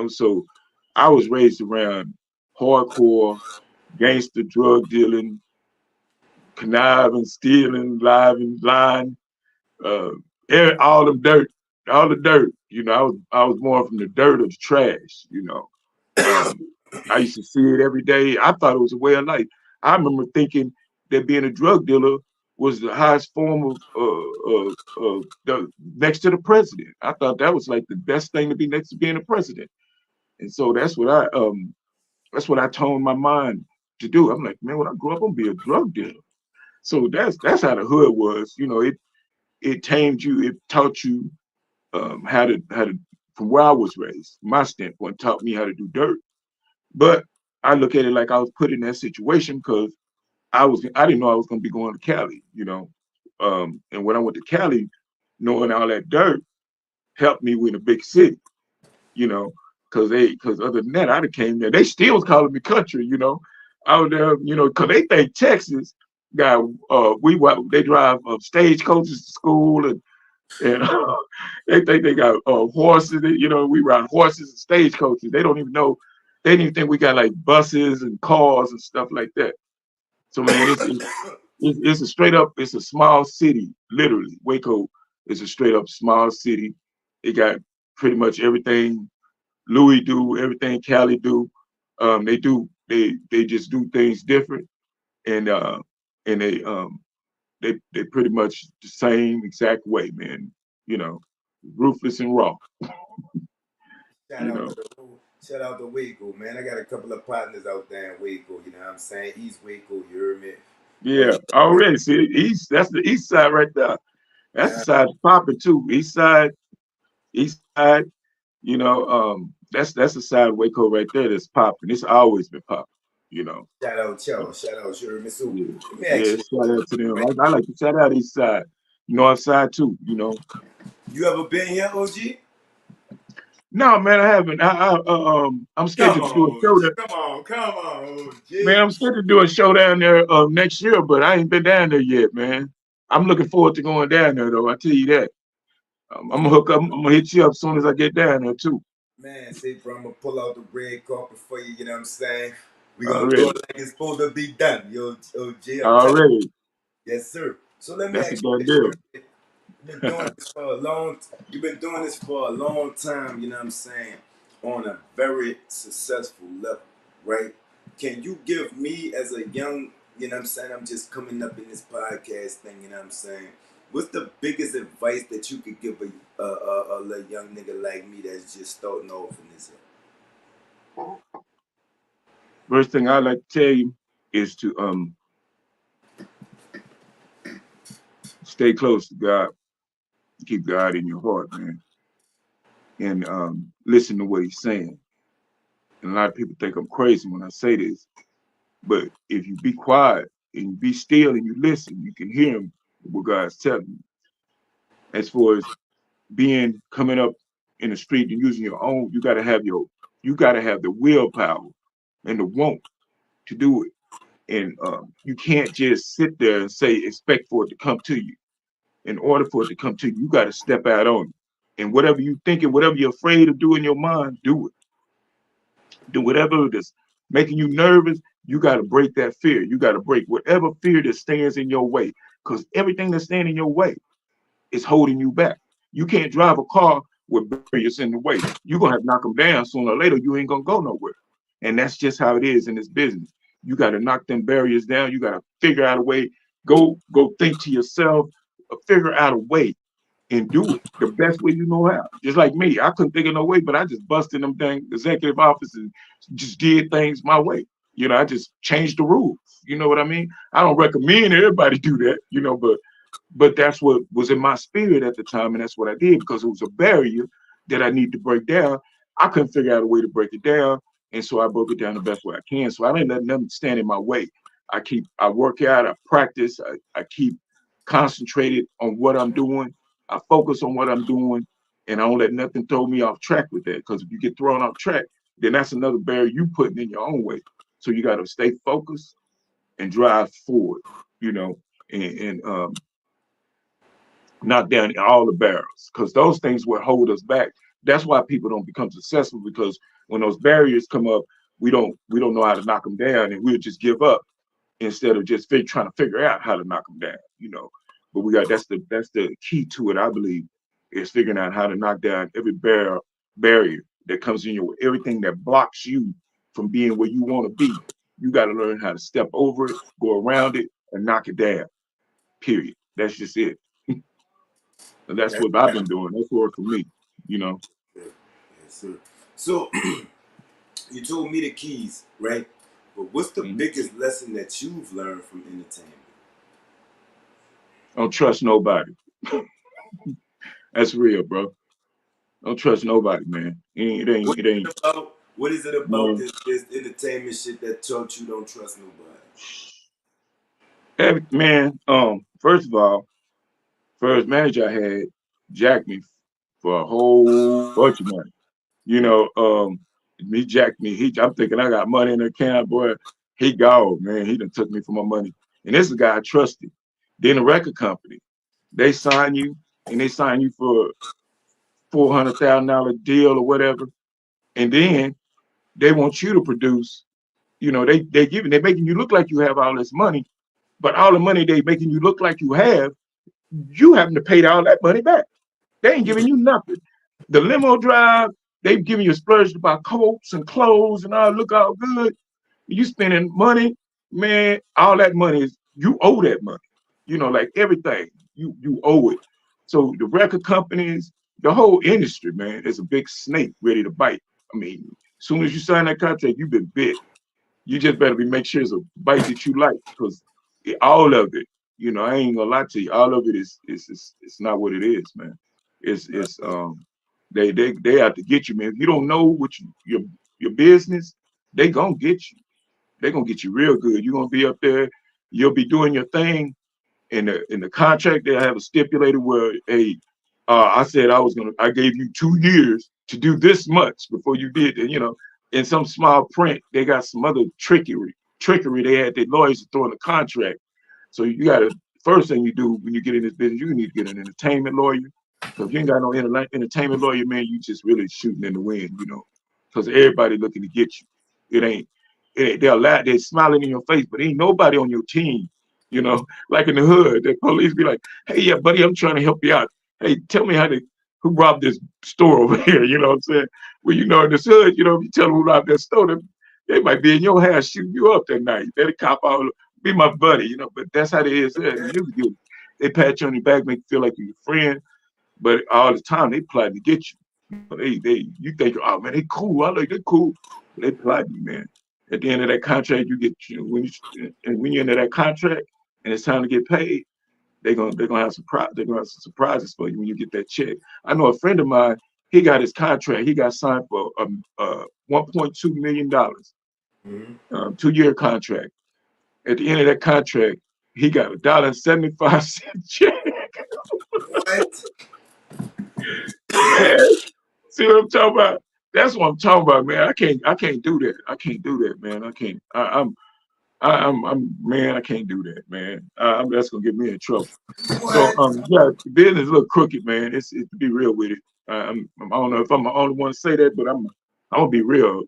So I was raised around hardcore gangster drug dealing, conniving, stealing, lying, uh, all the dirt, all the dirt. I was born from the dirt of the trash. Um, I used to see it every day. I thought it was a way of life. I remember thinking that being a drug dealer was the highest form of next to the president. I thought that was like the best thing to be next to being a president. And so that's what I toned my mind to do. I'm like, man, when I grow up, I'm gonna be a drug dealer. So that's how the hood was. It tamed you. It taught you how to from where I was raised. My standpoint taught me how to do dirt. But I look at it like I was put in that situation because I didn't know I was going to be going to Cali. And when I went to Cali, knowing all that dirt helped me win a big city. You know, because other than that, I'd have came there. They still was calling me country. Out there, because they think Texas got they drive stagecoaches to school and they think they got horses. We ride horses and stagecoaches. They don't even know. They didn't even think we got like buses and cars and stuff like that. So man, it's a straight up. It's a small city, literally. Waco is a straight up small city. It got pretty much everything Louis do, everything Cali do. They just do things different, and they pretty much the same exact way, man. You know, ruthless and raw. Shout You out know, to shout out to Waco, man. I got a couple of partners out there in Waco. You know what I'm saying? East Waco, you hear me? yeah. Already, see, that's the east side right there. That's the Uh, side popping too. East side, east side. That's the side of Waco right there that's popping. It's always been popping. You know. Shout out y'all. Shout out, you hear me? So Yeah, let me yeah. ask you Shout out to this, them. right? I like to shout out east side, north side too. You ever been here, OG? No, man, I haven't. I'm Come scheduled to do a on, show there. come on, Man, OG. I'm scheduled to do a show down there next year, but I ain't been down there yet, man. I'm looking forward to going down there, though. I tell you that. I'm gonna hook up. I'm gonna hit you up as soon as I get down there too. Man, say, bro, I'm gonna pull out the red carpet for you. You know what I'm saying? We gonna do it Already, like it's supposed to be done, yo, OG. I'm telling already. you, yes, sir. So let me That's a ask you done this. You deal. heard me? Been doing this for a long. You've been doing this for a long time. You know what I'm saying? On a very successful level, right? can you give me as a young, you know what I'm saying, I'm just coming up in this podcast thing, you know what I'm saying? What's the biggest advice that you could give a little young nigga like me that's just starting off in this? First thing I like to tell you is to stay close to God, keep God in your heart, man, and listen to what He's saying. And a lot of people think I'm crazy when I say this, but if you be quiet and you be still and you listen, you can hear Him what God's telling you. As far as being coming up in the street and using your own, you got to have the willpower and the want to do it. And you can't just sit there and say expect for it to come to you. In order for it to come to you, you got to step out on it. And whatever you think and whatever you're afraid of doing in your mind, do it. Do whatever that's making you nervous. You got to break that fear. You got to break whatever fear that stands in your way, because everything that's standing in your way is holding you back. You can't drive a car with barriers in the way. You're gonna have to knock them down sooner or later. You ain't gonna go nowhere. And that's just how it is in this business. You got to knock them barriers down. You got to figure out a way. Go think to yourself, figure out a way and do it the best way you know how. Just like me, I couldn't think of no way, but I just busted them dang executive office and just did things my way. I just changed the rules. You know what I mean? I don't recommend everybody do that, but that's what was in my spirit at the time, and that's what I did because it was a barrier that I need to break down. I couldn't figure out a way to break it down, and so I broke it down the best way I can. So I didn't let nothing stand in my way. I work out, I practice, I keep concentrated on what I'm doing. I focus on what I'm doing, and I don't let nothing throw me off track with that. Because if you get thrown off track, then that's another barrier you putting in your own way. So you got to stay focused and drive forward, and knock down all the barriers, because those things will hold us back. That's why people don't become successful, because when those barriers come up, we don't know how to knock them down, and we'll just give up instead of just trying to figure out how to knock them down. But that's the key to it, I believe, is figuring out how to knock down every barrier that comes in your way, everything that blocks you from being where you want to be. You got to learn how to step over it, go around it, and knock it down. Period. That's just it. And that's That's what I've been doing. That's worked for me. good. Yes, sir. So you told me the keys, right? But what's the Mhm. biggest lesson that you've learned from entertainment? Don't trust nobody. That's real, bro. Don't trust nobody, man. It ain't. What It is ain't. it about? What is it about Man. this entertainment shit that taught you don't trust nobody? Man. First of all, first manager I had jacked me for a whole bunch of money. He jacked me. I'm thinking I got money in the account, boy. He gone, man. He done took me for my money. And this is a guy I trusted. Then the record company, they sign you, and they sign you for $400,000 deal or whatever, and then they want you to produce. They're making you look like you have all this money, but all the money they making you look like you having to pay all that money back. They ain't giving you nothing. The limo drive, they've given you a splurge to buy coats and clothes and all look all good. You spending money, man. All that money is you owe that money. Like everything, you owe it. So the record companies, the whole industry, man, is a big snake ready to bite. I mean, as soon as you sign that contract, you've been bit. You just better make sure it's a bite that you like, because all of it, I ain't gonna lie to you, all of it is it's not what it is, man. It's they have to get you, man. If you don't know what your business, they gonna get you. They gonna get you real good. You're gonna be up there, you'll be doing your thing. In the contract, they have a stipulated where, hey, I gave you 2 years to do this much before you did it. In some small print, they got some other trickery they had their lawyers to throw in the contract. So you got to, first thing you do when you get in this business, you need to get an entertainment lawyer. Because if you ain't got no entertainment lawyer, man, you just really shooting in the wind. Because everybody looking to get you. They're smiling in your face, but ain't nobody on your team. Like in the hood, the police be like, "Hey, yeah, buddy, I'm trying to help you out. Hey, tell me who robbed this store over here." You know what I'm saying? Well, in this hood, if you tell them who robbed that store, They might be in your house shooting you up that night. They cop out, be my buddy, you know. But that's how they is. They pat you on your back, make you feel like you're your friend. But all the time they plotting to get you. You think, oh man, they cool. I like they cool. But they plotting you, man. At the end of that contract, you get when you're into that contract and it's time to get paid, they're gonna have some surprises for you when you get that check. I know a friend of mine, he got his contract. He got signed for $1.2 million, Mm-hmm. 2-year contract. At the end of that contract, he got $1.75 check. What? Man, see what I'm talking about? That's what I'm talking about, man. I can't do that. I can't do that, man. I can't. Man. I can't do that, man. That's gonna get me in trouble. So, What? yeah, the business look crooked, man. It's to be real with it. I don't know if I'm the only one to say that, but I'm gonna be real.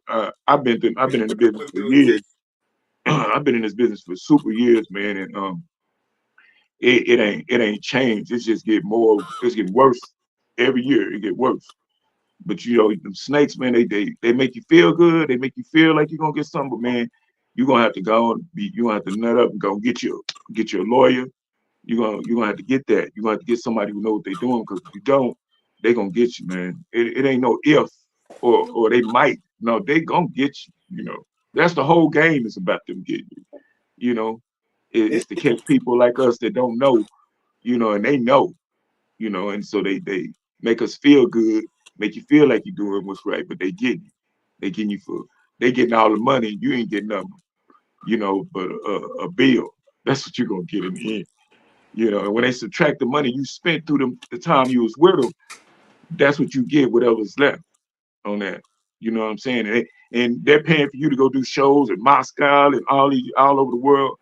I've been in the business for Do years. G. I've been in this business for super years, man, and it ain't changed. It's just get more. It's getting worse every year. It get worse. But you know, them snakes, man, they make you feel good. They make you feel like you're gonna get something, but man, you're gonna have to go and you're gonna have to nut up and go get your lawyer. You're gonna have to get that. You're gonna have to get somebody who knows what they're doing, because if you don't, they're gonna get you, man. It ain't no if or they might. No, they gonna get you, you know. That's the whole game is about them getting you, you know. It's to It, catch people like us that don't know, you know, and they know, you know, and so they make us feel good, make you feel like you're doing what's right, but they getting you for they getting all the money and you ain't getting nothing, you know, but a bill. That's what you're gonna get in the end, you know. And when they subtract the money you spent through the time you was with them, that's what you get, whatever's left on that. You know what I'm saying? And they're paying for you to go do shows in Moscow and all over the world.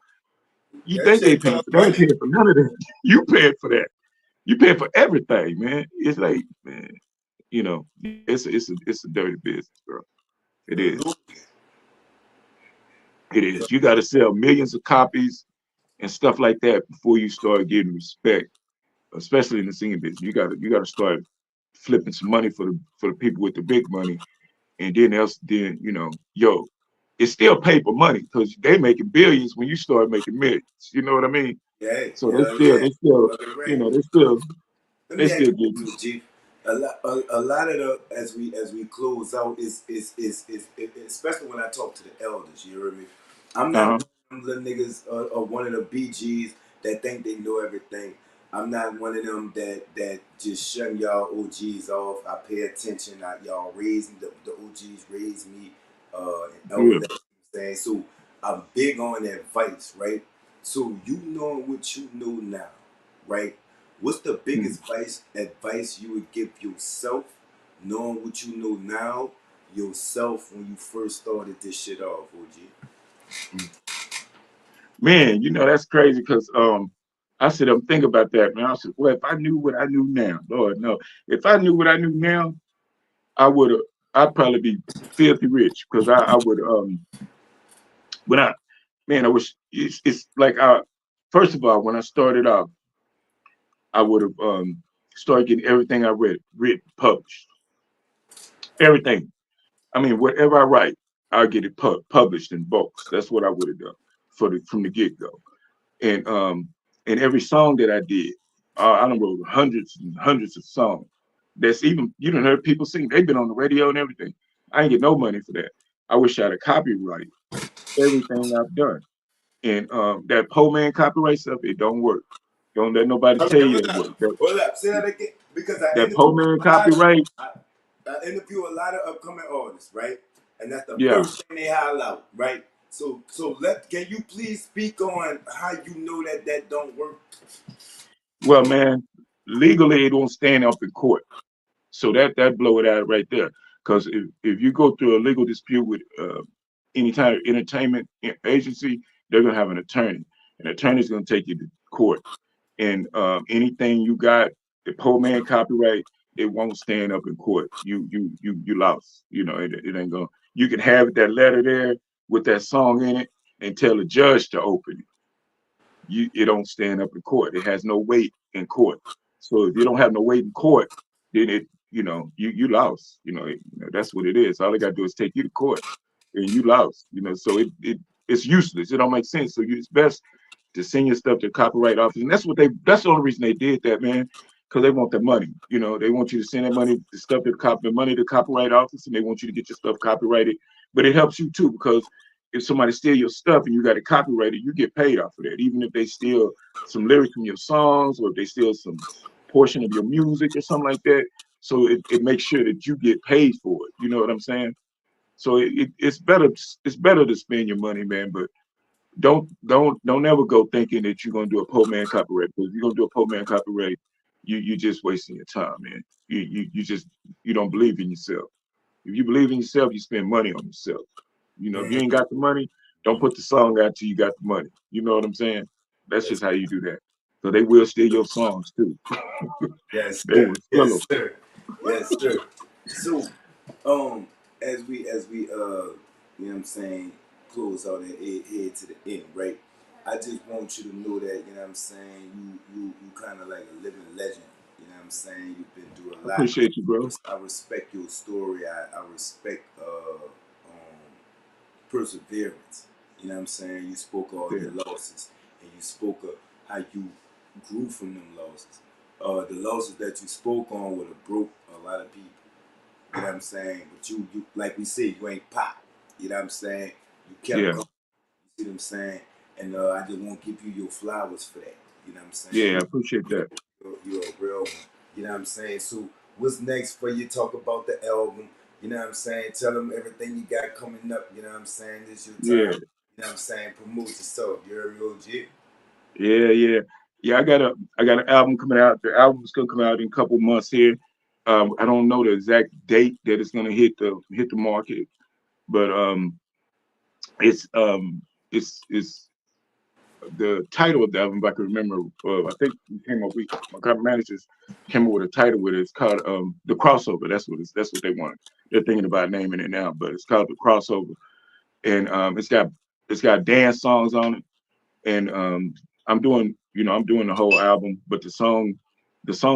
You that think they shit paying cost for? They ain't money. paying for none of that. You paying for that. You paying for everything, man. It's like, man, you know, it's a dirty business, bro. It is. It So, is. You got to sell millions of copies and stuff like that before you start getting respect, especially in the singing business. You got to start flipping some money for the people with the big money, and then you know, yo, it's still paper money because they making billions when you start making millions. You know what I mean? yeah, So they hell still yeah. they still Fucking you right. know they still Let they me ask still you getting. too, G. A lot of the as we close out is especially when I talk to the elders. You hear me? I'm not Uh-huh. one of them little niggas or one of the BGs that think they know everything. I'm not one of them that just shun y'all OGs off. I pay attention. Y'all raised the OGs raised me and all Yeah. that. Saying so. I'm big on advice, right? So you know what you know now, right? What's the Mm. biggest advice you would give yourself, knowing what you know now, yourself when you first started this shit off, OG? Man, you know that's crazy because I said I'm thinking about that, man. I said, well, if I knew what I knew now, Lord no, if I knew what I knew now, I would have. I'd probably be filthy rich because I would when I man I wish it's like first of all when I started out I would have started getting everything I read written published, everything. I mean whatever I write I'll get it published in books. That's what I would have done from the get go. And every song that I did, I done wrote hundreds and hundreds of songs. That's even you don't heard people sing. They've been on the radio and everything. I ain't get no money for that. I wish I had a copyright everything I've done. And that poor man copyright stuff, it don't work. Don't let nobody tell you that work. That Hold up, say that again. Because I that poor interview man a lot of copyright, I interview a lot of upcoming artists, right? And that's the yeah. first thing they holler out, right? So let can you please speak on how you know that don't work? Well, man, legally it won't stand up in court. So that blow it out right there. Because if you go through a legal dispute with any kind of entertainment agency, they're gonna have an attorney. An attorney's gonna take you to court, and anything you got, the poor man copyright, it won't stand up in court. You lost. You know it ain't gonna. You can have that letter there with that song in it and tell the judge to open it. It don't stand up in court. It has no weight in court. So if you don't have no weight in court, then you lost. That's what it is. All they gotta do is take you to court. and you lost. So it's useless. It don't make sense. So it's best to send your stuff to the copyright office, and that's the only reason they did that, man, because they want the money. They want you to send that money, the stuff to the money to the copyright office, and they want you to get your stuff copyrighted. But it helps you too, because if somebody steal your stuff and you got it copyrighted, you get paid off of that, even if they steal some lyrics from your songs or if they steal some portion of your music or something like that. So it makes sure that you get paid for it. You know what I'm saying? So it's better to spend your money, man. But don't ever go thinking that you're gonna do a poor man copyright. Because if you're gonna do a poor man copyright, you just wasting your time, man. You don't believe in yourself. If you believe in yourself, you spend money on yourself. If you Man, ain't got the money, don't put the song out till you got the money. You know what I'm saying? That's yes, just how you do that. So they will steal your songs too. yes, They sir. will steal them. Yes, sir. Yes, sir. So, as we you know what I'm saying, close out and head to the end, right? I just want you to know that, you know what I'm saying, you kind of like a living legend. You know what I'm saying? You've been through a I lot. appreciate you, bro. I respect your story. I respect perseverance. You know what I'm saying? You spoke of Yeah, your losses, and you spoke of how you grew from them losses. The losses that you spoke on would have broke a lot of people. You know what I'm saying? But you like we said, you ain't pop. You know what I'm saying? You kept yeah, going. You see what I'm saying? And I just want to give you your flowers for that. You know what I'm saying? yeah. I appreciate that. You're a real one. You know what I'm saying? So what's next for you? Talk about the album. You know what I'm saying? Tell them everything you got coming up. You know what I'm saying? This your time. Yeah, You know what I'm saying? Promote yourself. You're a OG. yeah, yeah, yeah. I got an album coming out. The album's gonna come out in a couple months here. I don't know the exact date that it's gonna hit the market, but it's it's the title of the album, if I can remember. I think my current managers came up with a title with it. It's called the crossover. That's what they want. They're thinking about naming it now, but it's called the crossover, and it's got dance songs on it, and I'm doing the whole album, but the songs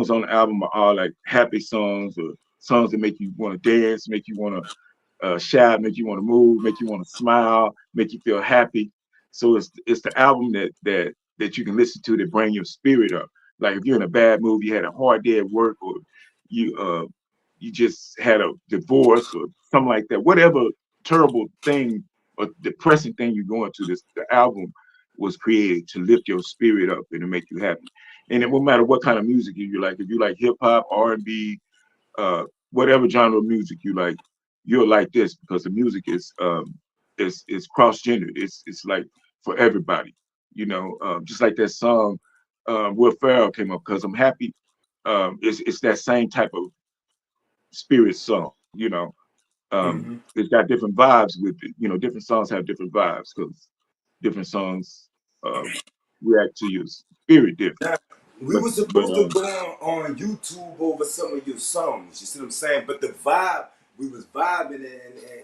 on the album are all like happy songs or songs that make you want to dance, make you want to shout, make you want to move, make you want to smile, make you feel happy. So it's the album that you can listen to that bring your spirit up. Like if you're in a bad mood, you had a hard day at work, or you uh you just had a divorce or something like that. Whatever terrible thing or depressing thing you're going through, the album was created to lift your spirit up and to make you happy. And it won't matter what kind of music you like. If you like hip hop, R&B, uh, whatever genre of music you like, you'll like this because the music is cross gendered. It's like for everybody, just like that song Will Ferrell came up because I'm happy. It's that same type of spirit song, Mm-hmm. it's got different vibes with it. Different songs have different vibes because different songs uh, react to your spirit different. Now, we But were but supposed to go on YouTube over some of your songs. You see what I'm saying? But the vibe, we was vibing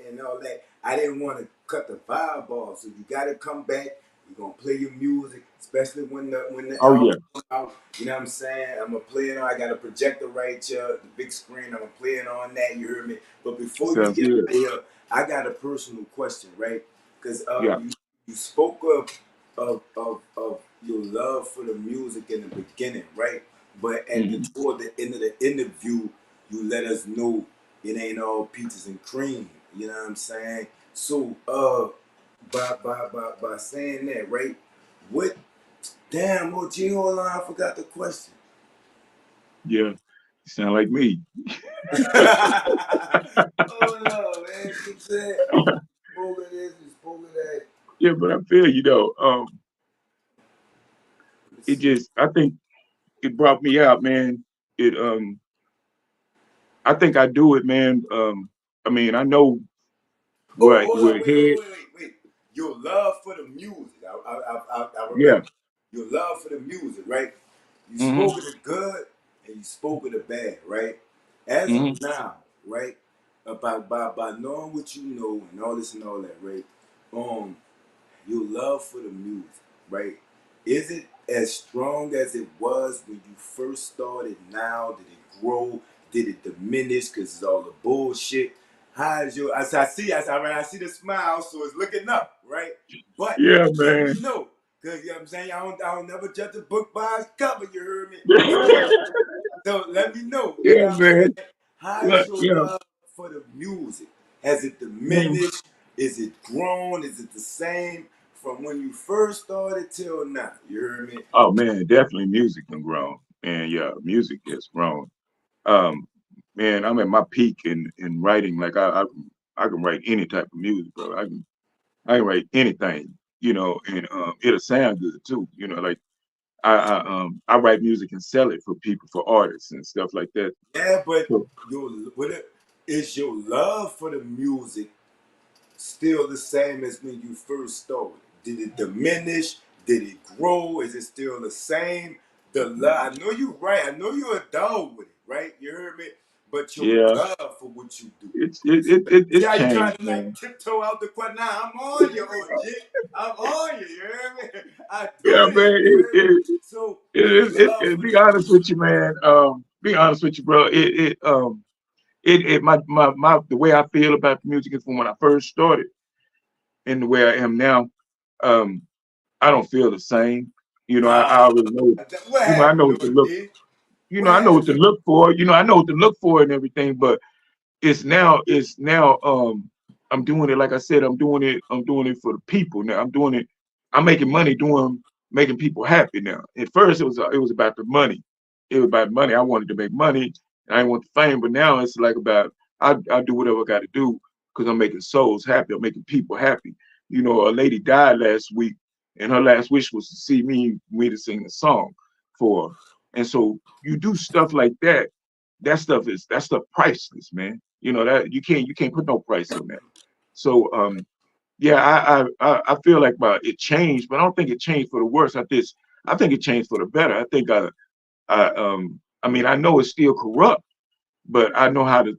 and all that. I didn't want to cut the vibe off, so you got to come back. We're gonna play your music, especially when the oh album yeah, come out. You know what I'm saying? I'm gonna play it on. I got a projector right here, the big screen. I'm gonna play it on that. You heard me? But before we sounds get good. out of here, I got a personal question, right? Because Yeah. you spoke of your love for the music in the beginning, right? But Hmm. toward the end of the interview, you let us know it ain't all peaches and cream. You know what I'm saying? So by saying that, right? What damn OG, hold on, I forgot the question. Yeah. You sound like me. Oh no, man, keep saying spoke of this and spoke of that. Yeah, but I feel Let me it see. just I think it brought me out, man. It I think I do it, man. I mean, I know Oh, where hold we're on, head. wait. Your love for the music. I Yeah. remember your love for the music, right? You Hmm. spoke of the good and you spoke of the bad, right? As Hmm. of now, right? By knowing what you know and all that, right? Um, your love for the music, right? Is it as strong as it was when you first started now? Did it grow? Did it diminish because it's all the bullshit? How's your? I see. I see the smile, so it's looking up, right? But Yeah, let me man. know, cause you know what I'm saying. I don't never judge a book by its cover. You heard me? So let me know. You Yeah, know what I'm man. saying? How's Look, your you know, love for the music? Has it man. diminished? Is it grown? Is it the same from when you first started till now? You heard me? Oh man, definitely music has grown. And yeah, music has grown. Um, man, I'm at my peak in writing. Like I can write any type of music, bro. I can write anything, and it'll sound good too. Like I write music and sell it for people, for artists and stuff like that. Yeah, but So is your love for the music still the same as when you first started? Did it diminish? Did it grow? Is it still the same? The love, I know you right. I know you're a dog with it, right? You heard me? But your yeah, love for what you do. See it's how you trying changed, to like man. tiptoe out the question? Nah, I'm on you, OG. I'm on you. You heard me? I Yeah, do this. man. You heard me? So your love for Be the honest music. with you, man. Be honest with you, bro. My the way I feel about the music is from when I first started and the way I am now. Um, I don't feel the same. I Ah, already know. what I know happened, what to look. OG? I What know what to happened? look for. I know what to look for and everything. But it's now I'm doing it, like I said, I'm doing it for the people now. I'm making money doing making people happy now. At first it was about the money. It was about money. I wanted to make money and I didn't want the fame, but now it's like about I do whatever I got to do because I'm making souls happy. I'm making people happy. A lady died last week and her last wish was to see me to sing a song for her. And so you do stuff like that. That stuff priceless, man. That you can't put no price on that. So yeah, I feel like it changed, but I don't think it changed for the worse. I think it changed for the better. I mean I know it's still corrupt, but I know how to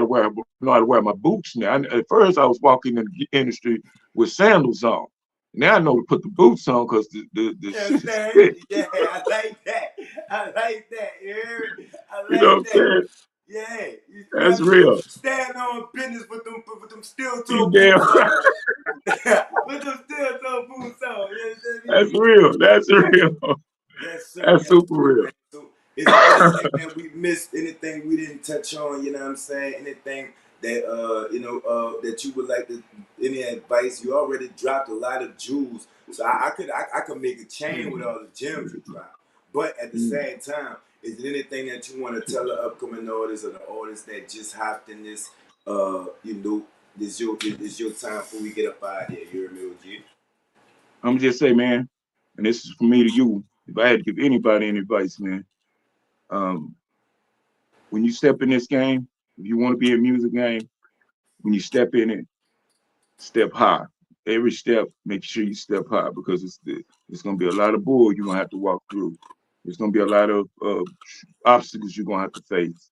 wear my boots now. At first I was walking in the industry with sandals on. Now I know to put the boots on because the You shit is understand? thick. Yeah, I like that. I like that. You hear me? I You know what like I'm that. saying? Yeah, you feel That's me? So real. stand on business with them steel You toe damn boots on. With them steel toe boots on. You understand me? That's real. That's real. Yes, sir. That's Yes, super sir, real. man. So, is there anything that we missed? Anything we didn't touch on? You know what I'm saying? Anything that that you would like to? Any advice? You already dropped a lot of jewels, so I could make a chain with all the gems you dropped. But at the Mm. same time, is there anything that you want to tell the upcoming artists or the artists that just hopped in this? This your time before we get up out of here. You hear me, OG? I'm just say, man, and this is for me to you. If I had to give anybody any advice, man, um, when you step in this game, if you want to be a music game, when you step in it, step high. Every step, make sure you step high because it's gonna be a lot of bull you're gonna have to walk through. There's gonna be a lot of obstacles you're gonna have to face.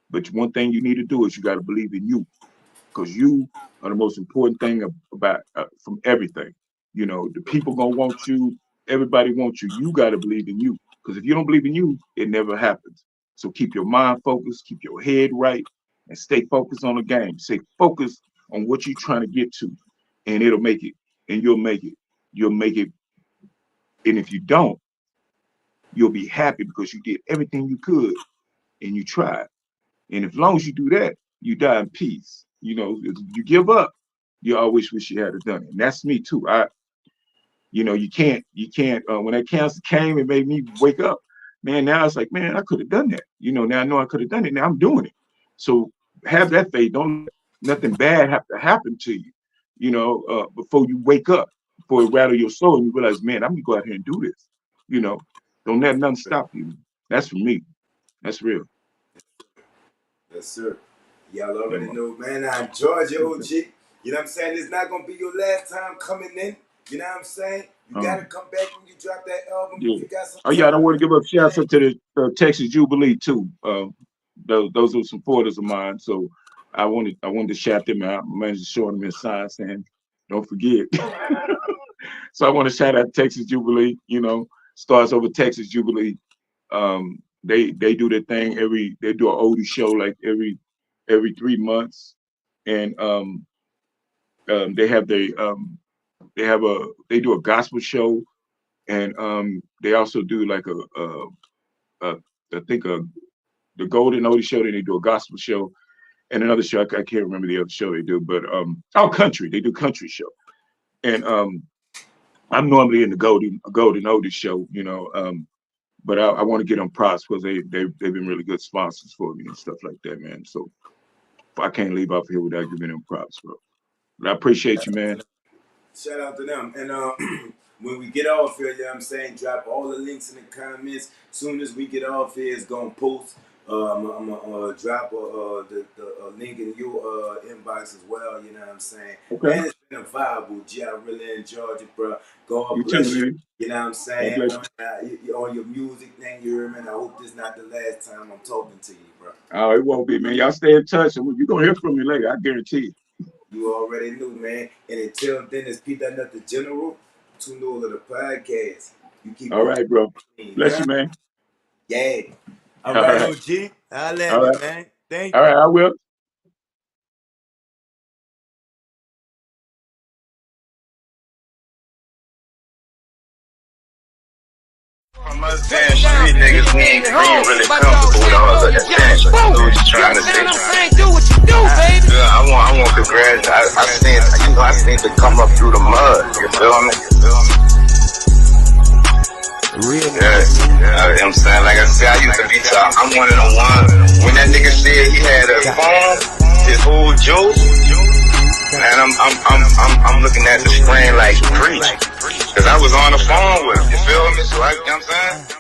But one thing you need to do is you got to believe in you because you are the most important thing about from everything. The people gonna want you. Everybody wants you. You got to believe in you because if you don't believe in you, it never happens. So keep your mind focused, keep your head right, and stay focused on the game. Stay focused on what you're trying to get to, and it'll make it. And you'll make it. You'll make it. And if you don't, you'll be happy because you did everything you could and you tried. And as long as you do that, you die in peace. If you give up, you always wish you had done it. And that's me too. You can't. When that cancer came, it made me wake up. Man, now it's like, man, I could have done that. Now I know I could have done it. Now I'm doing it. So have that faith. Don't let nothing bad have to happen to you. Before you wake up, before it rattle your soul, and you realize, man, I'm gonna go out here and do this. You know, don't let nothing stop you. That's for me. That's real. Yes, sir. Y'all Yeah, already man. know, man. I enjoyed your Okay. OG. You know what I'm saying? It's not gonna be your last time coming in. You know what I'm saying? You gotta Um, come back when you drop that album Yeah. if you got some Oh yeah, I don't time. want to You give a shout know out to the Texas Jubilee too. Those are supporters of mine, so I wanted to shout them out. My manager showing them his sign saying, "Don't forget." So I want to shout out Texas Jubilee. Starts over Texas Jubilee. They do their thing they do an oldie show like every 3 months. and they have they do a gospel show, and they also do like a I think the Golden Oldie show. Then they do a gospel show and another show. I can't remember the other show they do, but country. They do country show, and I'm normally in the Golden Oldie show, you know. But I want to get them props because they've been really good sponsors for me and stuff like that, man. So I can't leave off here without giving them props, bro. But I appreciate you, man. Shout out to them. And when we get off here, you know what I'm saying, drop all the links in the comments. Soon as we get off here, it's going to post. I'm going to drop the link in your inbox as well, you know what I'm saying. Okay. And it's been a vibe, G. I really enjoyed it, bro. God bless you. You know what I'm saying? On your music thing, you hear me? And I hope this is not the last time I'm talking to you, bro. Oh, it won't be, man. Y'all stay in touch. And you're going to hear from me later. I guarantee you. You already knew, man. And until then, it's P.NUT the General. Tune over the podcast. You keep all right, bro. Bless you, man. Yeah. All right, OG. I love you, man. Thank you. All right, I will. From us damn street niggas, we ain't really comfortable with all of that damn. I'm just trying to say. Do what you do, baby. I want to congratulate. I seen to come up through the mud. You feel me? Real. Yeah. You know what I'm saying? Like I said, I used to be top. I'm one of the ones. When that nigga said he had a phone, his whole juice, man, I'm looking at the screen like preach. Cause I was on the phone with him. You feel me? So you know what I'm saying?